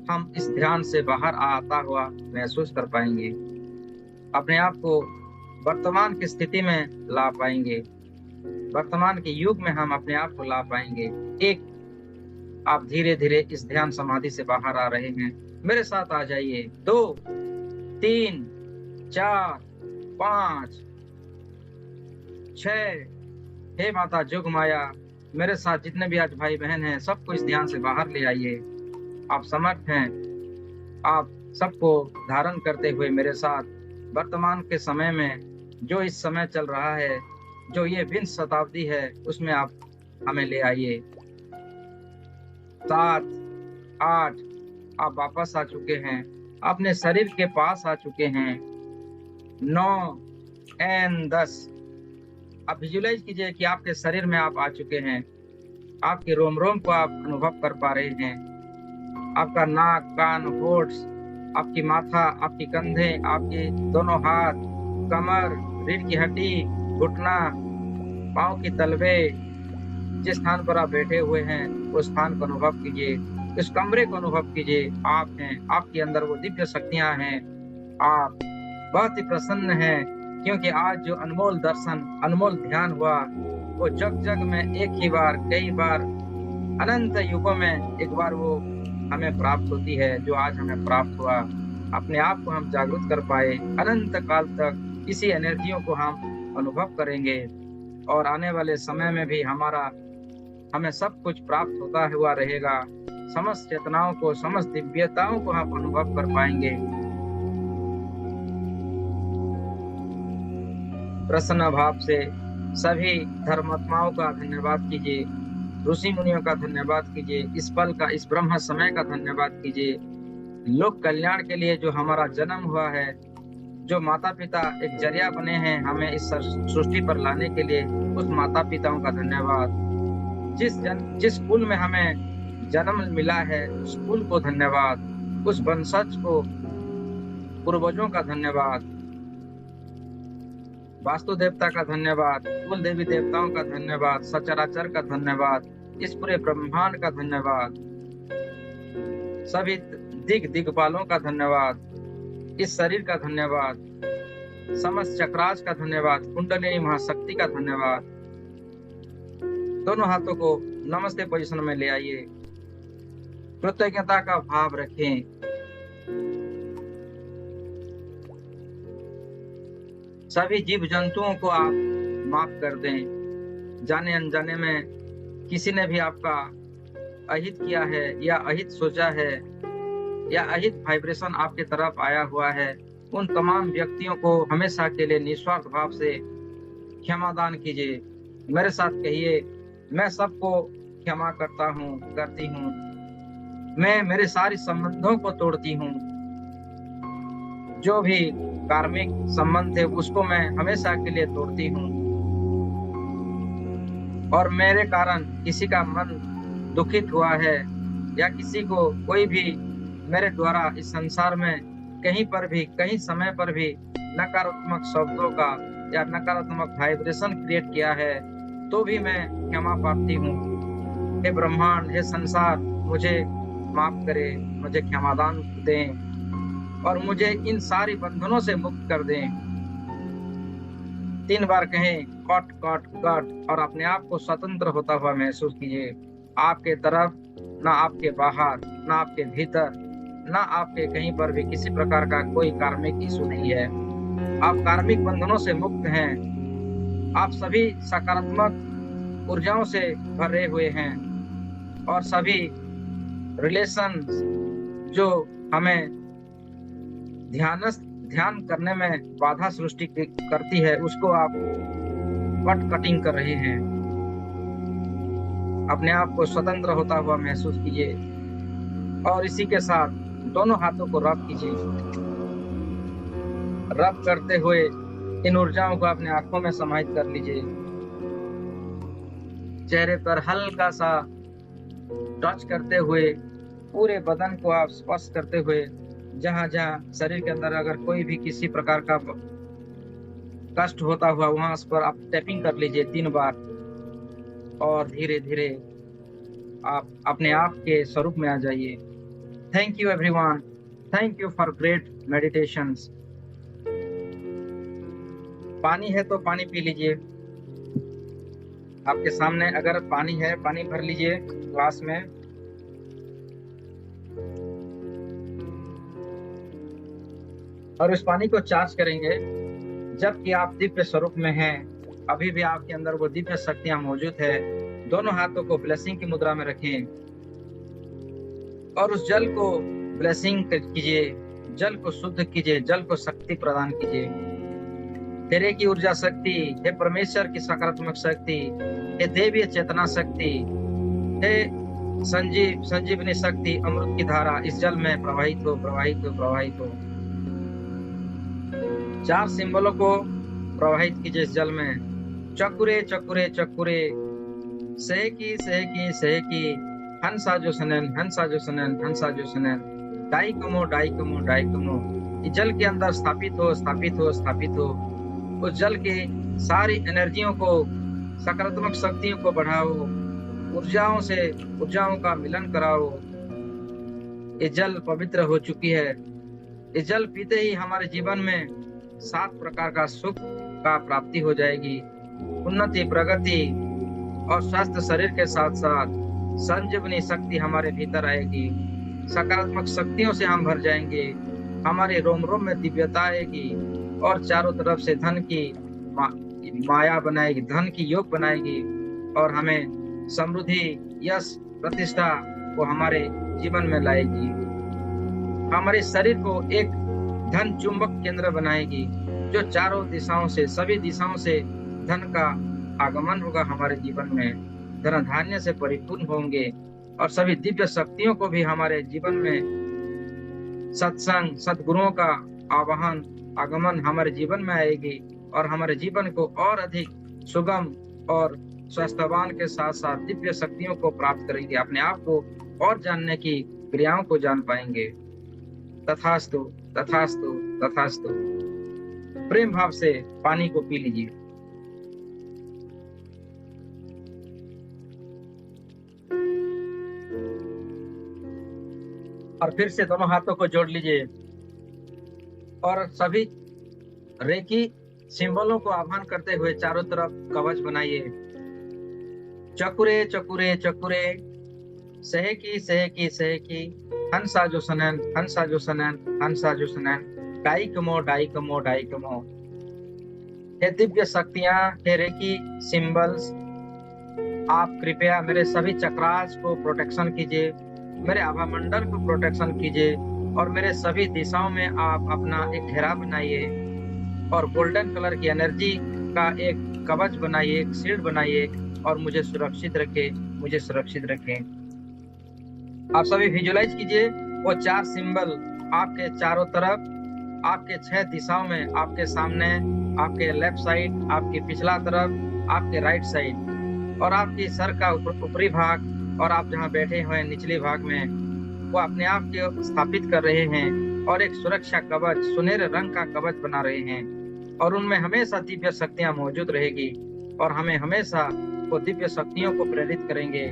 हम इस ध्यान से बाहर आता हुआ महसूस कर पाएंगे। अपने आप को वर्तमान की स्थिति में ला पाएंगे। वर्तमान के युग में हम अपने आप को ला पाएंगे। 1, आप धीरे धीरे इस ध्यान समाधि से बाहर आ रहे हैं। मेरे साथ आ जाइए। 2, 3, 4, 5, 6। हे माता जोग माया, मेरे साथ जितने भी आज भाई बहन हैं, सबको इस ध्यान से बाहर ले आइए। आप समर्थ हैं। आप सबको धारण करते हुए मेरे साथ वर्तमान के समय में जो इस समय चल रहा है, जो ये विंश शताब्दी है, उसमें आप हमें ले आइए। 7, 8, आप वापस आ चुके हैं, अपने शरीर के पास आ चुके हैं। 9 और 10, आप विजुलाइज कीजिए कि आपके शरीर में आप आ चुके हैं, आपके रोम रोम को आप अनुभव कर पा रहे हैं। आपका नाक, कान, होठ, आपकी माथा, आपकी कंधे, आपके दोनों हाथ, कमर, रीढ़ की हड्डी, घुटना, पांव की तलवे, जिस स्थान पर आप बैठे हुए हैं उस स्थान को अनुभव कीजिए, इस कमरे को अनुभव कीजिए। आप हैं, आपके अंदर वो दिव्य शक्तियां हैं। आप बहुत ही प्रसन्न हैं क्योंकि आज जो अनमोल दर्शन, अनमोल ध्यान हुआ वो जग जग में एक ही बार, कई बार, अनंत युगों में एक बार वो हमें प्राप्त होती है, जो आज हमें प्राप्त हुआ। अपने आप को हम जागृत कर पाए, अनंत काल तक इसी एनर्जियों को हम अनुभव करेंगे और आने वाले समय में भी हमें सब कुछ प्राप्त होता हुआ रहेगा। समस्त चेतनाओं को, समस्त दिव्यताओं को हम अनुभव कर पाएंगे। प्रसन्न भाव से सभी धर्मात्माओं का धन्यवाद कीजिए, ऋषि मुनियों का धन्यवाद कीजिए, इस पल का, इस ब्रह्म समय का धन्यवाद कीजिए। लोक कल्याण के लिए जो हमारा जन्म हुआ है, जो माता पिता एक जरिया बने हैं हमें इस सृष्टि पर लाने के लिए, उस माता पिताओं का धन्यवाद। जिस कुल में हमें जन्म मिला है उस कुल को धन्यवाद, उस वंशज को, पूर्वजों का धन्यवाद, वास्तु देवता का धन्यवाद, कुल देवी देवताओं का धन्यवाद, सचराचर का धन्यवाद, इस पूरे ब्रह्मांड का धन्यवाद, सभी दिग्पालों का धन्यवाद, इस शरीर का धन्यवाद, समस्त चक्रास का धन्यवाद, कुंडलिनी महाशक्ति का धन्यवाद। दोनों हाथों को नमस्ते पोजीशन में ले आइए, कृतज्ञता का भाव रखें। सभी जीव जंतुओं को आप माफ कर दें। जाने अनजाने में किसी ने भी आपका अहित किया है या अहित सोचा है या अहित वाइब्रेशन आपके तरफ आया हुआ है, उन तमाम व्यक्तियों को हमेशा के लिए निस्वार्थ भाव से क्षमादान कीजिए। मेरे साथ कहिए, मैं सबको क्षमा करता हूँ, करती हूँ। मैं मेरे सारे संबंधों को तोड़ती हूँ। जो भी कार्मिक संबंध थे उसको मैं हमेशा के लिए तोड़ती हूँ और मेरे कारण किसी का मन दुखित हुआ है या किसी को कोई भी मेरे द्वारा इस संसार में कहीं पर भी, कहीं समय पर भी नकारात्मक शब्दों का या नकारात्मक वाइब्रेशन क्रिएट किया है तो भी मैं क्षमा प्रार्थी हूँ। हे ब्रह्मांड, हे संसार, मुझे माफ करे, मुझे क्षमादान दें और मुझे इन सारी बंधनों से मुक्त कर दें। 3 बार कहें, कट कट कट, और अपने आप को स्वतंत्र होता हुआ महसूस कीजिए। आपके तरफ ना आपके बाहर, ना आपके भीतर, ना आपके कहीं पर भी किसी प्रकार का कोई कार्मिक इशू नहीं है। आप कार्मिक बंधनों से मुक्त हैं। आप सभी सकारात्मक ऊर्जाओं से भरे हुए हैं और सभी रिलेशन जो हमें ध्यान करने में बाधा सृष्टि करती है उसको आप कटिंग कर रहे हैं। अपने आप को स्वतंत्र होता हुआ महसूस कीजिए और इसी के साथ दोनों हाथों को रब कीजिए। रब करते हुए इन ऊर्जाओं को अपने आंखों में समाहित कर लीजिए। चेहरे पर हल्का सा टच करते हुए पूरे बदन को आप स्पर्श करते हुए जहां जहां शरीर के अंदर अगर कोई भी किसी प्रकार का कष्ट होता हुआ वहां पर आप टैपिंग कर लीजिए 3 बार और धीरे धीरे आप अपने आप के स्वरूप में आ जाइए। Thank you everyone, thank you for great meditations. पानी है तो पानी पी लीजिए। आपके सामने अगर पानी है, पानी भर लीजिए ग्लास में। और उस पानी को चार्ज करेंगे। जबकि आप दिव्य स्वरूप में हैं, अभी भी आपके अंदर वो दिव्य शक्तियां मौजूद है। दोनों हाथों को ब्लेसिंग की मुद्रा में रखें और उस जल को ब्लेसिंग कीजिए, जल को शुद्ध कीजिए, जल को शक्ति प्रदान कीजिए। तेरे की ऊर्जा शक्ति, हे परमेश्वर की सकारात्मक शक्ति, हे देवीय चेतना शक्ति, हे संजीवनी शक्ति, अमृत की धारा इस जल में प्रवाहित हो, प्रवाहित हो, प्रवाहित हो। 4 सिंबलों को प्रवाहित कीजिए इस जल में। चकुरे चकुरे चकुरे सहकी सहकी सहकी हंसा जो सनन हंसा जो सनन हंसा जो सनन डाई कमो डाई कमो डाई कमो। ये जल के अंदर स्थापित हो स्थापित हो स्थापित हो। उस जल के सारी एनर्जियों को, सकारात्मक शक्तियों को बढ़ाओ, ऊर्जाओं से ऊर्जाओं का मिलन कराओ। ये जल पवित्र हो चुकी है। ये जल पीते ही हमारे जीवन में 7 प्रकार का सुख का प्राप्ति हो जाएगी। उन्नति, प्रगति और स्वस्थ शरीर के साथ साथ संजीवनी शक्ति हमारे भीतर आएगी। सकारात्मक शक्तियों से हम भर जाएंगे। हमारे रोम रोम में दिव्यता आएगी और चारों तरफ से धन की माया बनाएगी, धन की योग बनाएगी और हमें समृद्धि, यश, प्रतिष्ठा को हमारे जीवन में लाएगी। हमारे शरीर को एक धन चुंबक केंद्र बनाएगी जो चारों दिशाओं से, सभी दिशाओं से धन का आगमन होगा हमारे जीवन में। धन धान्य से परिपूर्ण होंगे और सभी दिव्य शक्तियों को भी हमारे जीवन में सत्संग, सद्गुरुओं का आवाहन, आगमन हमारे जीवन में आएगी और हमारे जीवन को और अधिक सुगम और स्वस्थवान के साथ साथ दिव्य शक्तियों को प्राप्त करेंगे। अपने आप को और जानने की क्रियाओं को जान पाएंगे। तथास्तु तथास्तु तथास्तु। प्रेम भाव से पानी को पी लीजिए। और फिर से दोनों हाथों को जोड़ लीजिए और सभी रेकी सिंबलों को आह्वान करते हुए चारों तरफ कवच बनाइए। चकुरे चकुरे चकुरे सहकी सहकी सहकी हंसा जो सनन हंसा जो सनन हंसा जो सनन डाई कमो डाई कमो डाई कमो। हे दिव्य शक्तियां, हे रेकी सिंबल्स, आप कृपया मेरे सभी चक्रास को प्रोटेक्शन कीजिए, मेरे आभा मंडल को प्रोटेक्शन कीजिए और मेरे सभी दिशाओं में आप अपना एक घेरा बनाइए और गोल्डन कलर की एनर्जी का एक कवच बनाइए, एक शील्ड बनाइए और मुझे सुरक्षित रखें, मुझे सुरक्षित रखें। आप सभी विजुलाइज कीजिए वो 4 सिंबल आपके चारों तरफ, आपके 6 दिशाओं में, आपके सामने, आपके लेफ्ट साइड, आपके पिछला तरफ, आपके राइट साइड और आपकी सर का ऊपरी भाग और आप जहां बैठे हुए निचले भाग में, वो अपने आप को स्थापित कर रहे हैं और एक सुरक्षा कवच, सुनहरे रंग का कवच बना रहे हैं और उनमें हमेशा दिव्य शक्तियां मौजूद रहेगी और हमें हमेशा वो दिव्य शक्तियों को प्रेरित करेंगे,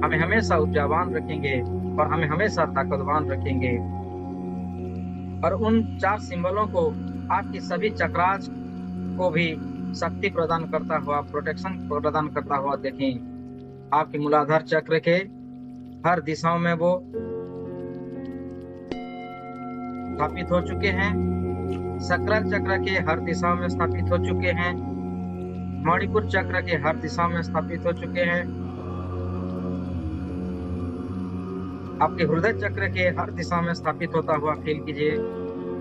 हमें हमेशा ऊर्जावान रखेंगे और हमें हमेशा ताकतवान रखेंगे। और उन 4 सिंबलों को आपकी सभी चक्रास को भी शक्ति प्रदान करता हुआ, प्रोटेक्शन प्रदान करता हुआ देखें। आपके मूलाधार चक्र के हर दिशाओं में वो स्थापित हो चुके हैं, सक्राल चक्र के हर दिशाओं में स्थापित हो चुके हैं, मणिपुर चक्र के हर दिशा में स्थापित हो चुके हैं, आपके हृदय चक्र के हर दिशा में स्थापित होता हुआ फील कीजिए।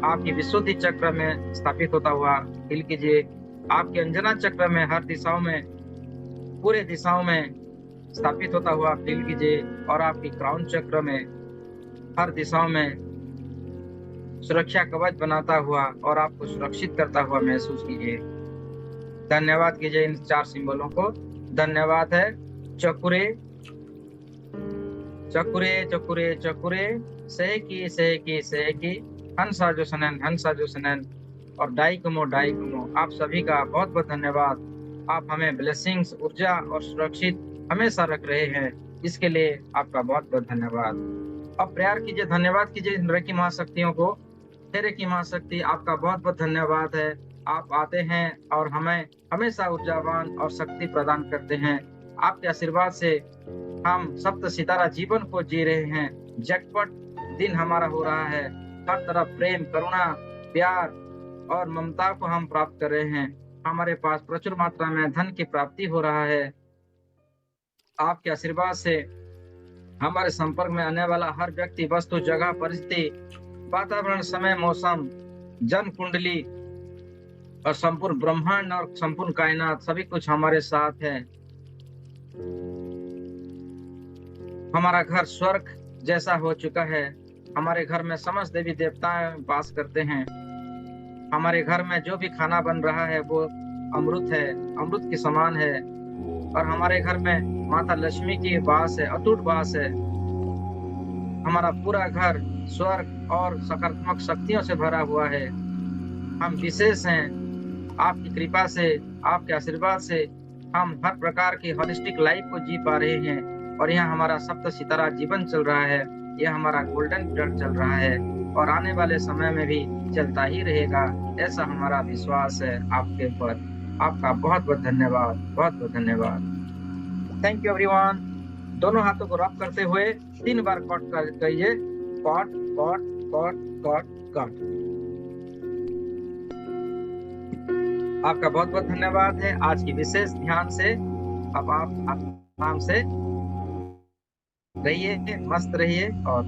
आपकी विशुद्धि चक्र में स्थापित होता हुआ फील कीजिए। आपके अंजना चक्र में हर दिशाओं में, पूरे दिशाओं में स्थापित होता हुआ फील कीजिए और आपकी क्राउन चक्र में हर दिशाओं में सुरक्षा कवच बनाता हुआ और आपको सुरक्षित करता हुआ महसूस कीजिए। धन्यवाद कीजिए इन 4 सिंबलों को। धन्यवाद है। चकुरे चकुरे चकुरे चकुरे सहकी सहकी सहकी हंसा जो सनन हंसा जो सनन और डाई कमो डाई कमो। आप सभी का बहुत बहुत धन्यवाद। आप हमें ब्लेसिंग्स, ऊर्जा और सुरक्षित हमेशा रख रहे हैं, इसके लिए आपका बहुत बहुत धन्यवाद। अब प्यार कीजिए, धन्यवाद कीजिए रेकी महाशक्तियों को। रेकी महाशक्ति, आपका बहुत बहुत धन्यवाद है। आप आते हैं और हमें हमेशा ऊर्जावान और शक्ति प्रदान करते हैं। आपके आशीर्वाद से हम सप्त सितारा जीवन को जी रहे हैं। जगपट दिन हमारा हो रहा है। हर तरफ प्रेम, करुणा, प्यार और ममता को हम प्राप्त कर रहे हैं। हमारे पास प्रचुर मात्रा में धन की प्राप्ति हो रहा है। आपके आशीर्वाद से हमारे संपर्क में आने वाला हर व्यक्ति, वस्तु, जगह, परिस्थिति, वातावरण, समय, मौसम, जन कुंडली और संपूर्ण ब्रह्मांड और संपूर्ण कायनात, सभी कुछ हमारे साथ है। हमारा घर स्वर्ग जैसा हो चुका है। हमारे घर में समस्त देवी देवताएं वास करते हैं। हमारे घर में जो भी खाना बन रहा है वो अमृत है, अमृत के समान है। और हमारे घर में माता लक्ष्मी की वास है, अटूट वास है। हमारा पूरा घर स्वर्ग और सकारात्मक शक्तियों से भरा हुआ है। हम विशेष हैं। आपकी कृपा से, आपके आशीर्वाद से हम हर प्रकार की होलिस्टिक लाइफ को जी पा रहे हैं। और यह हमारा सप्त सितारा जीवन चल रहा है। यह हमारा गोल्डन पीरियड चल रहा है और आने वाले समय में भी चलता ही रहेगा, ऐसा हमारा विश्वास है आपके ऊपर। आपका बहुत बहुत धन्यवाद, बहुत बहुत धन्यवाद। Thank you everyone. दोनों हाथों को रब करते हुए 3 बार कॉट करिए। कॉट कॉट कॉट कॉट कॉट। आपका बहुत बहुत धन्यवाद है आज की विशेष ध्यान से। अब आप आराम से रहिए, मस्त रहिए और